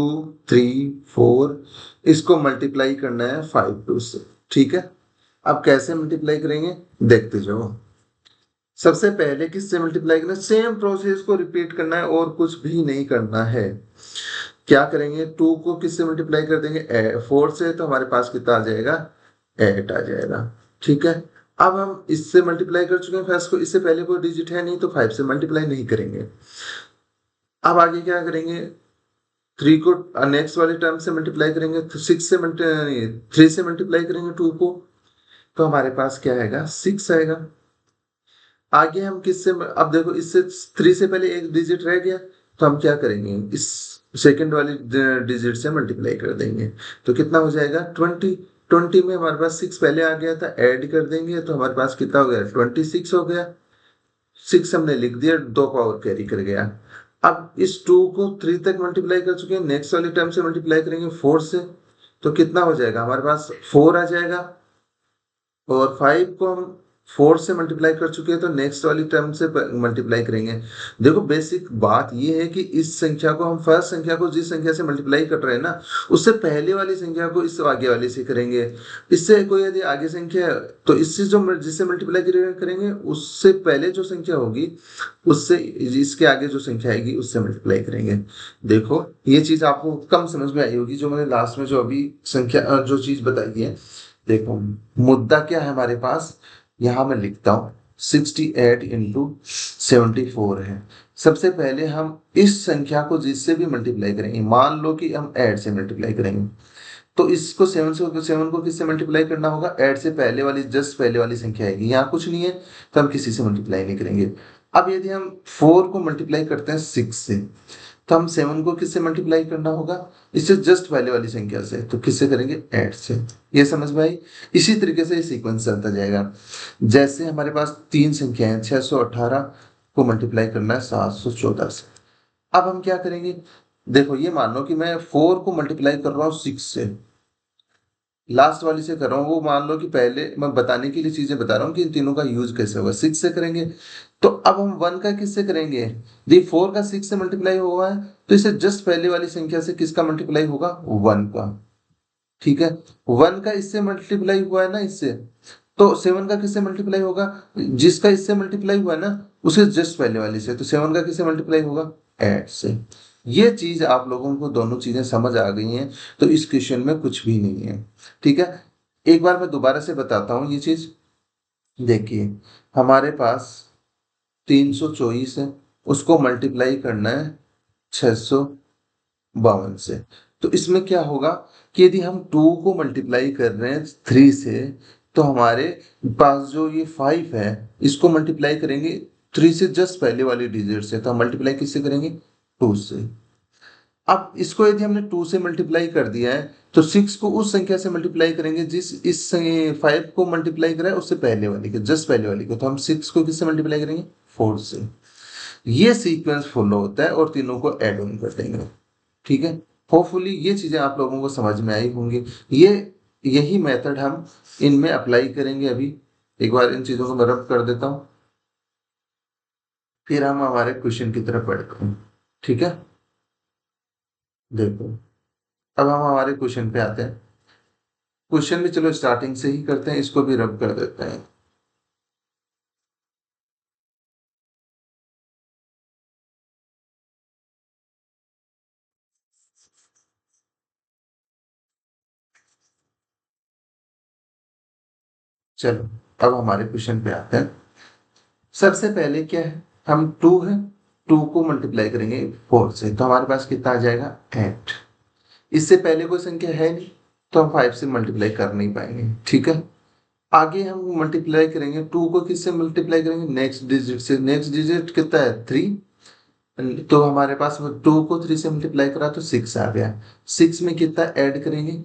3 4, इसको मल्टीप्लाई करना है 5 2 से, ठीक है? अब कैसे मल्टीप्लाई करेंगे देखते जाओ। सबसे पहले किससे मल्टीप्लाई करना है, सेम प्रोसेस को रिपीट करना है और कुछ भी नहीं करना है। क्या करेंगे, 2 को किससे मल्टीप्लाई कर देंगे, 4 से, तो हमारे पास कितना आ जाएगा, 8 आ जाएगा, ठीक है? अब हम इससे मल्टीप्लाई कर चुके हैं फर्स्ट को, इससे पहले कोई डिजिट है नहीं तो 5 से मल्टीप्लाई नहीं करेंगे। अब आगे क्या करेंगे, 3 को नेक्स्ट वाले टर्म से मल्टीप्लाई करेंगे, तो 6 से 3 से मल्टीप्लाई करेंगे 2 को, तो हमारे पास क्या आएगा, 6 आएगा। आगे हम किससे, अब देखो इससे 3 से पहले एक डिजिट रह गया, तो हम क्या करेंगे, इस सेकंड वाली डिजिट से मल्टीप्लाई कर देंगे, तो कितना हो जाएगा, 20। 20 में हमारे पास 6 पहले आ गया था, ऐड कर देंगे तो हमारे पास कितना हो गया, 26 हो गया। 6 हमने लिख दिया, 2 पावर कैरी कर गया। अब इस 2 को 3 तक मल्टीप्लाई कर चुके हैं, नेक्स्ट वाली टर्म से मल्टीप्लाई करेंगे 4 से, तो कितना हो जाएगा, हमारे पास 4 आ जाएगा। और 5 को हम 4 से मल्टीप्लाई कर चुके हैं, तो नेक्स्ट वाली टर्म से मल्टीप्लाई करेंगे। देखो बेसिक बात ये है कि इस संख्या को हम फर्स्ट संख्या को जिस संख्या से मल्टीप्लाई कर रहे हैं ना, उससे पहले वाली संख्या को इससे आगे वाली से करेंगे। इससे कोई यदि आगे संख्या है तो इससे जो जिससे मल्टीप्लाई करेंगे उससे पहले जो संख्या होगी उससे इसके आगे जो संख्या आएगी उससे मल्टीप्लाई करेंगे। देखो ये चीज आपको कम समझ में आई होगी, जो मैंने लास्ट में जो अभी संख्या जो चीज बताई है। देखो मुद्दा क्या है हमारे पास, यहां मैं लिखता हूं 68 × 74 है। सबसे पहले हम इस संख्या को जिससे भी मल्टीप्लाई करेंगे, मान लो कि हम 8 से मल्टीप्लाई करेंगे, तो इसको 7 को किससे मल्टीप्लाई करना होगा, 8 से पहले वाली, जस्ट पहले वाली संख्या आएगी, यहाँ कुछ नहीं है तो हम किसी से मल्टीप्लाई नहीं करेंगे। अब यदि हम 4 को मल्टीप्लाई करते हैं 6 से, तो हम 7 को किससे मल्टीप्लाई करना होगा, इससे जस्ट पहले वाली संख्या से, तो किससे करेंगे, 8 से। ये समझ में आई? इसी तरीके से ये सीक्वेंस चलता जाएगा। जैसे हमारे पास 3 संख्या है, 618 को मल्टीप्लाई करना है 714 से। अब हम क्या करेंगे, देखो ये मान लो कि मैं 4 को मल्टीप्लाई कर रहा हूँ 6 से, लास्ट वाली से कर रहा हूँ, वो मान लो कि पहले मैं बताने के लिए चीजें बता रहा हूँ कि इन तीनों का यूज कैसे होगा। 6 से करेंगे, तो अब हम 1 का किससे करेंगे, जी 4 का 6 से मल्टीप्लाई हुआ है, तो इसे जस्ट पहले वाली संख्या से किसका मल्टीप्लाई होगा, 1 का, ठीक है? 1 का इससे मल्टीप्लाई हुआ है ना इससे, तो 7 का किससे मल्टीप्लाई होगा, जिसका इससे मल्टीप्लाई हुआ है ना उसे जस्ट पहले वाली से, तो 7 का किससे मल्टीप्लाई होगा, 8 से। ये चीज आप लोगों को दोनों चीजें समझ आ गई हैं, तो इस क्वेश्चन में कुछ भी नहीं है, ठीक है? एक बार मैं दोबारा से बताता हूँ ये चीज। देखिए हमारे पास 324 है, उसको मल्टीप्लाई करना है 652 से। तो इसमें क्या होगा कि यदि हम 2 को मल्टीप्लाई कर रहे हैं 3 से, तो हमारे पास जो ये 5 है इसको मल्टीप्लाई करेंगे 3 से जस्ट पहले वाली डिजिट से, तो हम मल्टीप्लाई किससे करेंगे, 2 से। अब इसको यदि हमने 2 से मल्टीप्लाई कर दिया है, तो 6 को उस संख्या से मल्टीप्लाई करेंगे जिस इस 5 को मल्टीप्लाई करा है उससे पहले वाली को, जस्ट पहले वाली को, तो हम 6 को किससे मल्टीप्लाई करेंगे, 4 से। ये सीक्वेंस फॉलो होता है और तीनों को एड ऑन कर देंगे, ठीक है? होपफुली ये चीजें आप लोगों को समझ में आई होंगी। ये यही मेथड हम इनमें अप्लाई करेंगे। अभी एक बार इन चीजों को मैं रब कर देता हूं, फिर हम हमारे क्वेश्चन की तरफ बढ़ते हैं, ठीक है? देखो अब हम हमारे क्वेश्चन पे आते हैं। क्वेश्चन भी चलो स्टार्टिंग से ही करते हैं, इसको भी रब कर देते हैं। चलो अब हमारे क्वेश्चन पे आते हैं। सबसे पहले क्या है, हम 2 है, 2 को मल्टीप्लाई करेंगे 4 से, तो हमारे पास कितना आ जाएगा 8। इससे पहले कोई संख्या है नहीं, तो हम 5 से मल्टीप्लाई कर नहीं पाएंगे, ठीक है। आगे हम मल्टीप्लाई करेंगे 2 को, किससे मल्टीप्लाई करेंगे, नेक्स्ट डिजिट से। नेक्स्ट डिजिट कितना है 3, तो हमारे पास 2 को 3 से मल्टीप्लाई करा तो 6 आ गया। 6 में कितना ऐड करेंगे,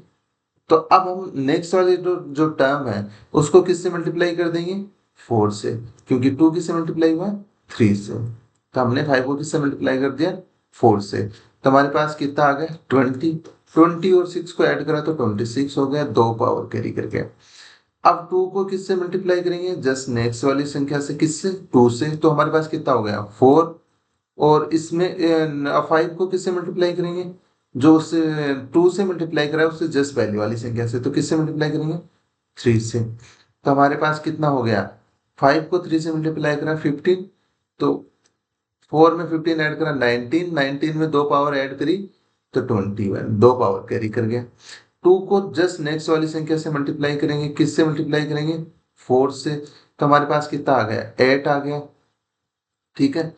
तो अब हम नेक्स्ट वाले जो जो टर्म है उसको किससे मल्टीप्लाई कर देंगे 4 से, क्योंकि 2 किससे मल्टीप्लाई हुआ 3 से, तो हमने 5 को किससे मल्टीप्लाई कर दिया 4 से। तो हमारे पास कितना आ गया 20। 20 और 6 को ऐड करा तो 26 हो गया, 2 पावर कैरी करके। अब 2 को किससे मल्टीप्लाई करेंगे, जस्ट नेक्स्ट वाली संख्या से, किससे 2 से, तो हमारे पास कितना हो गया 4। और इसमें 5 को किससे मल्टीप्लाई करेंगे, जो उससे 2 से मल्टीप्लाई करा है उससे जस्ट पहले वाली संख्या से, तो किससे मल्टीप्लाई करेंगे 3 से। तो हमारे पास कितना हो गया, 5 को 3 से मल्टीप्लाई करा 15, तो 4 में 15 ऐड करा 19, 19 में 2 पावर ऐड करी तो 21, 2 पावर कैरी कर गया। 2 को जस्ट नेक्स्ट वाली संख्या से मल्टीप्लाई करेंगे, किससे मल्टीप्लाई करेंगे 4 से, तो हमारे पास कितना आ गया 8 आ गया, ठीक है।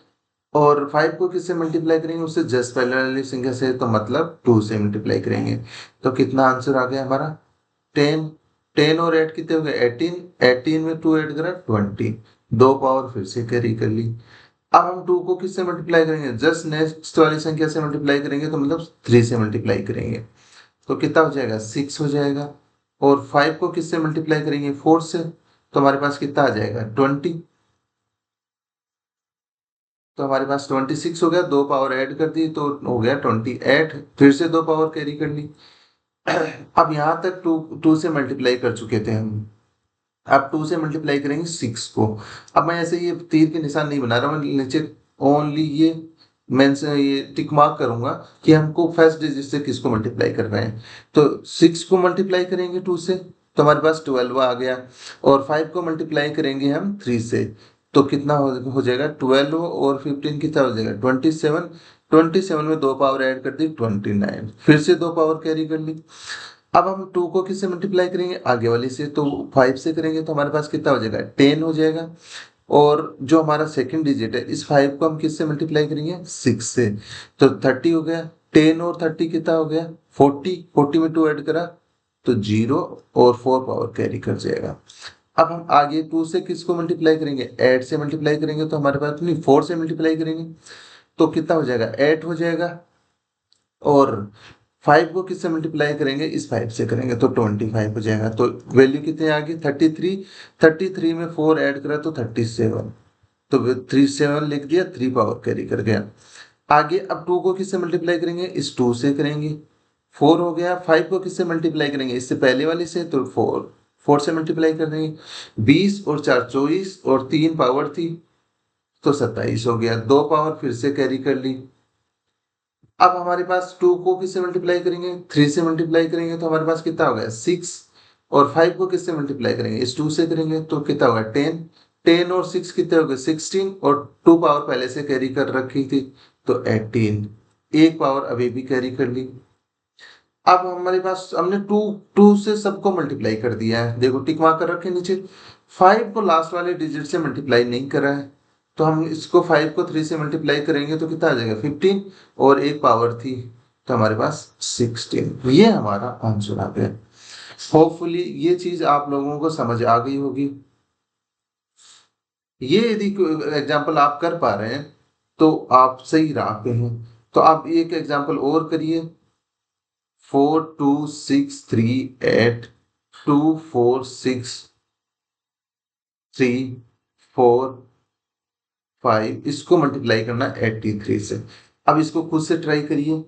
और 5 को किससे मल्टीप्लाई करेंगे, उससे जस्ट पहले वाली संख्या से, तो मतलब 2 से मल्टीप्लाई करेंगे। तो कितना आंसर आ गया हमारा 10। 10 और 8 कितने हो गए 18, 18 में 2 ऐड करा 20, 2 पावर फिर से कैरी कर ली। अब हम 2 को किससे मल्टीप्लाई करेंगे, जस्ट नेक्स्ट वाली संख्या से मल्टीप्लाई करेंगे, तो मतलब 3 से मल्टीप्लाई करेंगे, तो कितना हो जाएगा 6 हो जाएगा। और 5 को किससे मल्टीप्लाई करेंगे 4 से, तो हमारे पास कितना आ जाएगा 20, तो हमारे पास 26 हो गया, 2 पावर ऐड कर दी तो हो गया 28, फिर से 2 पावर कैरी कर ली। अब यहां तक 2 से मल्टीप्लाई कर चुके थे हम, अब 2 से मल्टीप्लाई करेंगे 6 को। अब मैं ऐसे ये तीर के निशान नहीं बना रहा, मैं नीचे ओनली ये ये टिक मार्क करूंगा कि हमको फर्स्ट डिजिट से किसको मल्टीप्लाई कर रहे हैं। तो 6 को मल्टीप्लाई करेंगे 2 से, तो हमारे पास 12 आ गया। और 5 को मल्टीप्लाई करेंगे हम 3 से, तो कितना हो जाएगा 12 और 15 कितना हो जाएगा 27। 27 में 2 पावर ऐड कर दी 29, फिर से 2 पावर कैरी कर ली। अब हम 2 को किससे मल्टीप्लाई करेंगे आगे वाली से, तो 5 से करेंगे, तो हमारे पास कितना हो जाएगा 10 हो जाएगा। और जो हमारा सेकंड डिजिट है इस 5 को हम किससे मल्टीप्लाई करेंगे 6 से, तो 30 हो गया। 10 और 30 कितना हो गया 40, 40 में 2 ऐड करा तो 0 और 4 पावर कैरी कर जाएगा। अब हम आगे 2 से किसको मल्टीप्लाई करेंगे 8 से मल्टीप्लाई करेंगे, तो हमारे पास नहीं 4 से मल्टीप्लाई करेंगे, तो कितना हो जाएगा 8 हो जाएगा। और 5 को किससे मल्टीप्लाई करेंगे इस 5 से करेंगे, तो 25 हो जाएगा। तो वैल्यू कितने आ गई 33। 33 में 4 ऐड करा तो 37, तो 37 लिख दिया, 3 पावर कैरी कर गया। आगे अब 2 को किससे मल्टीप्लाई करेंगे इस 2 से करेंगे, 4 हो गया। 5 को किससे मल्टीप्लाई करेंगे इससे पहले वाली से, तो 4, 4 से मल्टीप्लाई कर देंगे। 20 और 4 24 और 3 पावर थी तो 27 हो गया, 2 पावर फिर से कैरी कर ली। अब हमारे पास 2 को किससे मल्टीप्लाई करेंगे 3 से मल्टीप्लाई करेंगे, तो हमारे पास कितना हो गया 6। और 5 को किससे मल्टीप्लाई करेंगे इस 2 से करेंगे, तो कितना होगा 10। 10 और 6 कितने हो गए 16, और 2 पावर पहले से कैरी कर रखी थी तो 18, एक पावर अभी भी कैरी कर ली। अब हमारे पास हमने 2 2 से सबको मल्टीप्लाई कर दिया है, देखो टिक मार्क कर रखे नीचे। 5 को लास्ट वाले डिजिट से मल्टीप्लाई नहीं करा है, तो हम इसको 5 को 3 से मल्टीप्लाई करेंगे तो कितना आ जाएगा 15, और एक पावर थी तो हमारे पास 16, ये हमारा आंसर आ गया। होपफुली ये चीज आप लोगों को समझ आ गई होगी। ये यदि एग्जाम्पल आप कर पा रहे हैं तो आप सही राह पे हैं। तो आप एक एग्जाम्पल और करिए, 4263824635, इसको मल्टीप्लाई करना 83 से। अब इसको खुद से ट्राई करिए।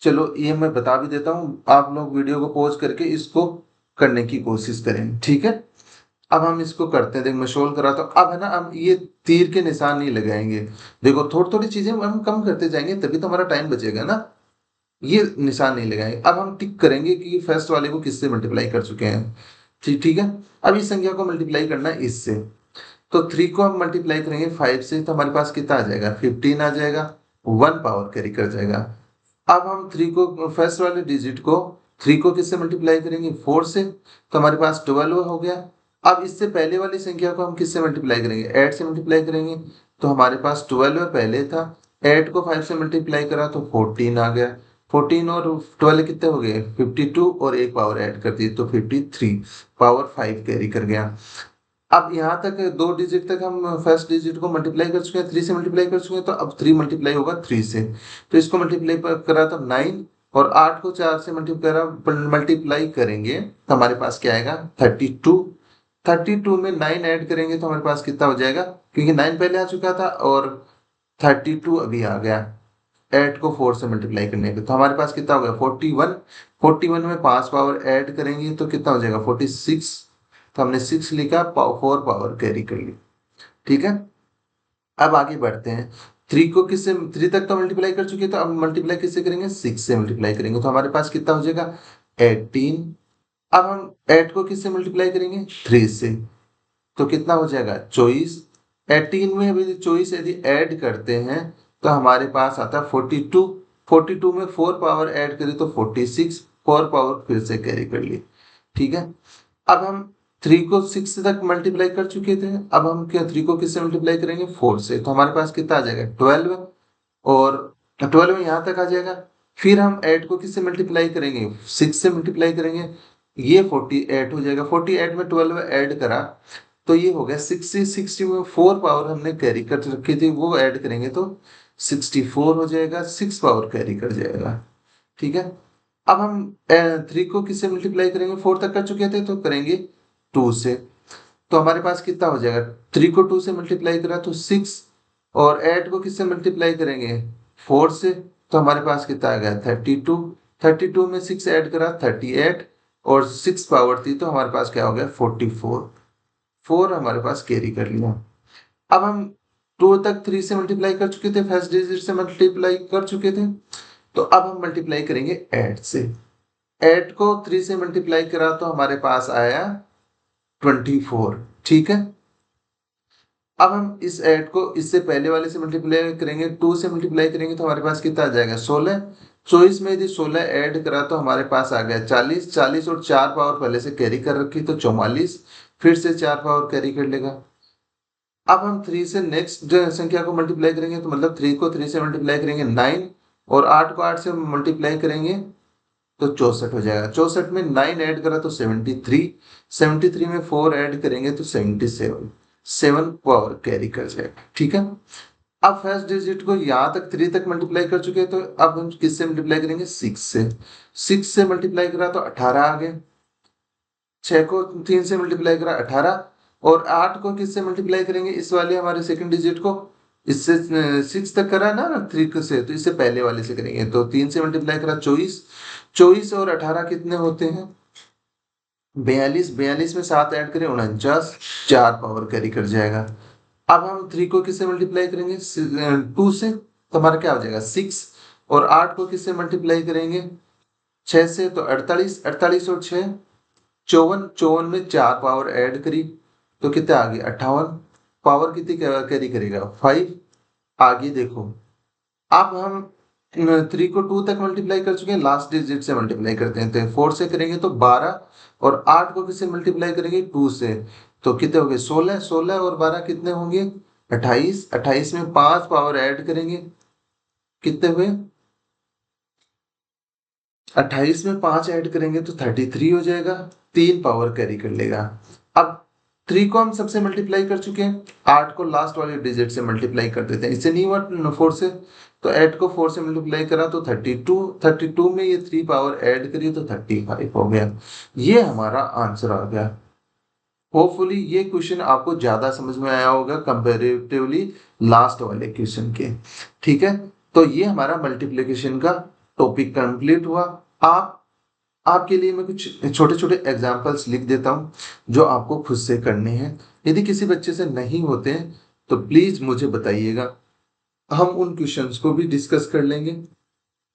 चलो ये मैं बता भी देता हूँ, आप लोग वीडियो को पॉज करके इसको करने की कोशिश करें, ठीक है। अब हम इसको करते हैं, देख मैं सोल्व करा तो अब है ना, हम ये तीर के निशान नहीं लगाएंगे। देखो थोड़ी थोड़ी चीजें हम कम करते जाएंगे तभी तो हमारा टाइम बचेगा ना। ये निशान नहीं लगाएंगे, अब हम टिक करेंगे कि फर्स्ट वाले को किससे मल्टीप्लाई कर चुके हैं, ठीक ठीक है। अब इस संख्या को मल्टीप्लाई करना है इससे, तो 3 को हम मल्टीप्लाई करेंगे 5 से, तो हमारे पास कितना आ जाएगा 15 आ जाएगा, 1 पावर कैरी कर जाएगा। अब हम 3 को फर्स्ट वाले डिजिट को 3 को किससे मल्टीप्लाई करेंगे 4 से, तो हमारे पास 12 हो गया। अब इससे पहले वाली संख्या को हम किससे मल्टीप्लाई करेंगे? 8 से मल्टीप्लाई करेंगे। तो हमारे पास 12 पहले था, 8 को 5 से मल्टीप्लाई करा तो 14 आ गया। 14 और 12 कितने हो गए? 52 और एक पावर ऐड कर दी तो 53, पावर 5 कैरी कर गया। अब यहाँ तक 2 डिजिट तक हम फर्स्ट डिजिट को मल्टीप्लाई कर चुके हैं, 3 से मल्टीप्लाई कर चुके हैं, तो अब 3 मल्टीप्लाई होगा 3 से। तो इसको मल्टीप्लाई करा तो 9, और 8 को 4 से मल्टीप्लाई करेंगे तो हमारे पास क्या आएगा? 32। 32 में 9 ऐड करेंगे तो हमारे पास कितना हो जाएगा? क्योंकि 9 पहले आ चुका था और 32 अभी आ गया 8 को 4 से मल्टीप्लाई करने पे, तो हमारे पास कितना हो गया? 41। 41 में 5 पावर ऐड करेंगे तो कितना हो जाएगा? 46। तो हमने 6 लिखा, 4 पावर कैरी कर ली। ठीक है, अब आगे बढ़ते हैं। 3 को किससे, 3 तक तो मल्टीप्लाई कर चुके, तो अब मल्टीप्लाई किससे करेंगे? 6 से मल्टीप्लाई करेंगे तो हमारे पास कितना हो जाएगा? 18। अब हम 8 को किससे मल्टीप्लाई करेंगे? 3 से, तो कितना हो जाएगा? 24। 18 में अभी 24 यदि ऐड करते हैं तो हमारे पास आता है 42। 42 में 4 पावर ऐड करें तो 46, 4 पावर फिर से कैरी कर ली। ठीक है, अब हम 3 को 6 तक मल्टीप्लाई कर चुके थे, अब हम क्या 3 को किससे मल्टीप्लाई करेंगे? 4 से, तो हमारे पास कितना आ जाएगा? 12, और 12 यहाँ तक आ जाएगा। फिर हम 8 को किससे मल्टीप्लाई करेंगे? 6 से मल्टीप्लाई करेंगे, ये 48 हो जाएगा। 48 में 12 ऐड करा तो ये हो गया 60। 60 में 4 पावर हमने कैरी कर रखी थी, वो ऐड करेंगे तो 64 हो जाएगा, 6 पावर कैरी कर जाएगा। ठीक है, अब हम 3 को किससे मल्टीप्लाई करेंगे? 4 तक कर चुके थे तो करेंगे 2 से, तो हमारे पास कितना हो जाएगा? 3 को 2 से मल्टीप्लाई करा तो 6, और 8 को किससे मल्टीप्लाई करेंगे? 4 से, तो हमारे पास कितना आ गया? 32। 32 में 6 ऐड करा 38, और 6 पावर थी तो हमारे पास क्या हो गया? 44। 4 हमारे पास कैरी कर लिया। अब हम 2 तक 3 से मल्टीप्लाई कर चुके थे, फर्स्ट डिजिट से मल्टीप्लाई कर चुके थे, तो अब हम मल्टीप्लाई करेंगे 8 से। 8 को 3 से मल्टीप्लाई करा तो हमारे पास आया 24। ठीक है, अब हम इस 8 को इससे पहले वाले से मल्टीप्लाई करेंगे, 2 से मल्टीप्लाई करेंगे तो हमारे पास कितना आ जाएगा? 16। 24 में यदि 16 ऐड करा तो हमारे पास आ गया 40। 40 और 4 पावर पहले से कैरी कर रखी तो 44, फिर से 4 पावर कैरी कर लेगा। अब हम 3 से नेक्स्ट संख्या को मल्टीप्लाई करेंगे, तो मतलब 3 को 3 से मल्टीप्लाई करेंगे 9, और 8 को 8 से मल्टीप्लाई करेंगे तो 64 हो जाएगा। 64 में 9 ऐड करा तो 73। 73 में 4 ऐड करेंगे तो 77, 7 पावर कैरी कर जाएगा। ठीक है, अब फर्स्ट डिजिट को यहाँ तक 3 तक मल्टीप्लाई कर चुके हैं, तो अब हम किससे मल्टीप्लाई करेंगे? 6 से। 6 से मल्टीप्लाई करा तो 18 आ गए। 6 को 3 से मल्टीप्लाई करा 18, और 8 को किससे मल्टीप्लाई करेंगे? इस वाले हमारे सेकंड डिजिट को, इससे 6 तक करा ना 3 से, तो इससे पहले वाले से करेंगे, तो 3 से मल्टीप्लाई करा 24। 24 और 18 कितने होते हैं? 42। 42 में 7 ऐड करें 49, 4 पावर कैरी कर जाएगा। अब हम 3 को किससे मल्टीप्लाई करेंगे? 2 से, तो हमारा क्या हो जाएगा? 6, और 8 को किससे मल्टीप्लाई करेंगे? 6 से, तो 48। 48 और 6 54। 54 में 4 पावर ऐड करी तो कितना आ गया? 58। पावर कितनी कैरी करेगा? 5। आगे देखो, अब हम 3 को 2 तक मल्टीप्लाई कर चुके हैं, लास्ट डिजिट से मल्टीप्लाई करते हैं, तो 4 से करेंगे तो 12, और 8 को किससे मल्टीप्लाई करेंगे? 2 से, तो कितने हो गए? 16। 16 और 12 कितने होंगे? 28। 28 में 5 पावर ऐड करेंगे, कितने हुए? 28 में 5 ऐड करेंगे तो 33 हो जाएगा, 3 पावर कैरी कर लेगा। अब 3 को हम सबसे मल्टीप्लाई कर चुके हैं, 8 को लास्ट वाले डिजिट से मल्टीप्लाई कर देते हैं, इससे नहीं हुआ 4 से, तो 8 को 4 से मल्टीप्लाई करा तो 32। 32 में ये 3 पावर ऐड करिए तो 35 हो गया। ये हमारा आंसर आ गया। होपफुली ये क्वेश्चन आपको ज्यादा समझ में आया होगा कंपेरेटिवली लास्ट वाले क्वेश्चन के। ठीक है, तो ये हमारा मल्टीप्लिकेशन का टॉपिक कंप्लीट हुआ। आप आपके लिए मैं कुछ छोटे छोटे एग्जांपल्स लिख देता हूं जो आपको खुद से करने हैं। यदि किसी बच्चे से नहीं होते हैं तो प्लीज मुझे बताइएगा, हम उन क्वेश्चंस को भी डिस्कस कर लेंगे।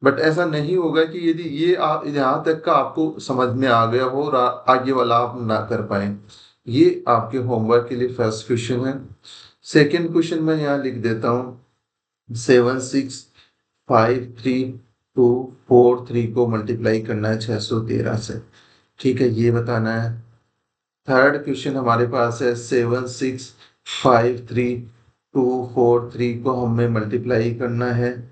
बट ऐसा नहीं होगा कि यदि ये आप यहाँ तक का आपको समझ में आ गया हो और आगे वाला आप ना कर पाए। ये आपके होमवर्क के लिए फर्स्ट क्वेश्चन है। सेकंड क्वेश्चन मैं यहाँ लिख देता हूँ, 7 6 5 3 2 4 3 को मल्टीप्लाई करना है 613 से। ठीक है, ये बताना है। थर्ड क्वेश्चन हमारे पास है 7653243 को हमें मल्टीप्लाई करना है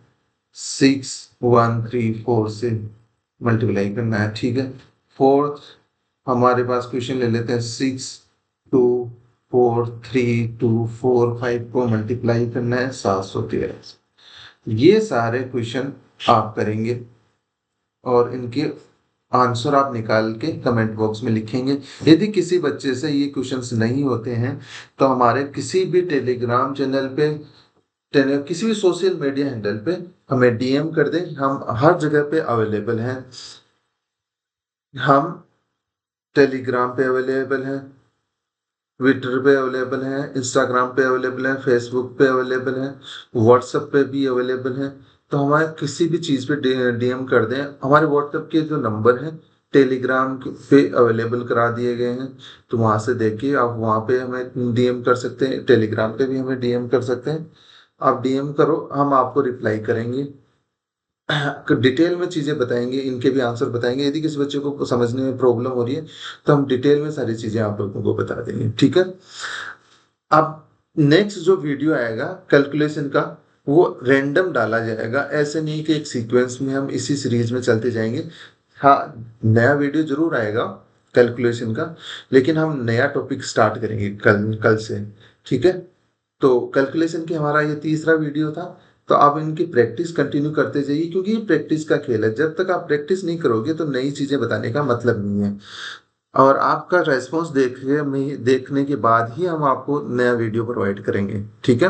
6134 से मल्टीप्लाई करना है, ठीक है। फोर्थ हमारे पास क्वेश्चन ले लेते हैं 624325 को मल्टीप्लाई करना है 713। ये सारे क्वेश्चन आप करेंगे और इनके आंसर आप निकाल के कमेंट बॉक्स में लिखेंगे। यदि किसी बच्चे से ये क्वेश्चंस नहीं होते हैं तो हमारे किसी भी टेलीग्राम चैनल पे, किसी भी सोशल मीडिया हैंडल पे हमें डीएम कर दें, हम हर जगह पे अवेलेबल हैं। हम टेलीग्राम पे अवेलेबल हैं, ट्विटर पे अवेलेबल हैं, इंस्टाग्राम पे अवेलेबल हैं, फेसबुक पे अवेलेबल हैं, व्हाट्सएप पे भी अवेलेबल हैं। तो हमारे किसी भी चीज़ पे डीएम कर दें। हमारे व्हाट्सएप के जो नंबर हैं टेलीग्राम पे अवेलेबल करा दिए गए हैं, तो वहाँ से देखिए आप वहाँ पे हमें डीएम कर सकते हैं, टेलीग्राम पे भी हमें डीएम कर सकते हैं। आप डीएम करो, हम आपको रिप्लाई करेंगे, डिटेल में चीज़ें बताएंगे, इनके भी आंसर बताएंगे। यदि किसी बच्चे को समझने में प्रॉब्लम हो रही है तो हम डिटेल में सारी चीज़ें आप लोगों को बता देंगे, ठीक है। अब नेक्स्ट जो वीडियो आएगा कैलकुलेशन का, वो रैंडम डाला जाएगा, ऐसे नहीं कि एक सीक्वेंस में हम इसी सीरीज में चलते जाएंगे। हाँ, नया वीडियो जरूर आएगा कैलकुलेशन का, लेकिन हम नया टॉपिक स्टार्ट करेंगे कल कल से, ठीक है। तो कैलकुलेशन की हमारा ये तीसरा वीडियो था। तो आप इनकी प्रैक्टिस कंटिन्यू करते जाइए, क्योंकि ये प्रैक्टिस का खेल है। जब तक आप प्रैक्टिस नहीं करोगे तो नई चीजें बताने का मतलब नहीं है। और आपका रेस्पॉन्स देखने के बाद ही हम आपको नया वीडियो प्रोवाइड करेंगे, ठीक है।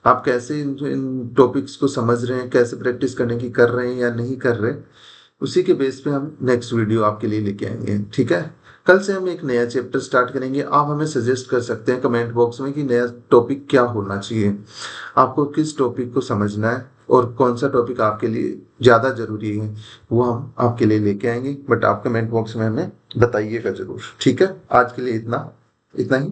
आप कैसे इन टॉपिक्स को समझ रहे हैं, कैसे प्रैक्टिस करने की कर रहे हैं या नहीं कर रहे, उसी के बेस पे हम नेक्स्ट वीडियो आपके लिए लेके आएंगे, ठीक है। कल से हम एक नया चैप्टर स्टार्ट करेंगे। आप हमें सजेस्ट कर सकते हैं कमेंट बॉक्स में कि नया टॉपिक क्या होना चाहिए, आपको किस टॉपिक को समझना है और कौन सा टॉपिक आपके लिए ज़्यादा जरूरी है, वो हम आपके लिए लेके आएंगे। बट आप कमेंट बॉक्स में हमें बताइएगा जरूर, ठीक है। आज के लिए इतना इतना ही।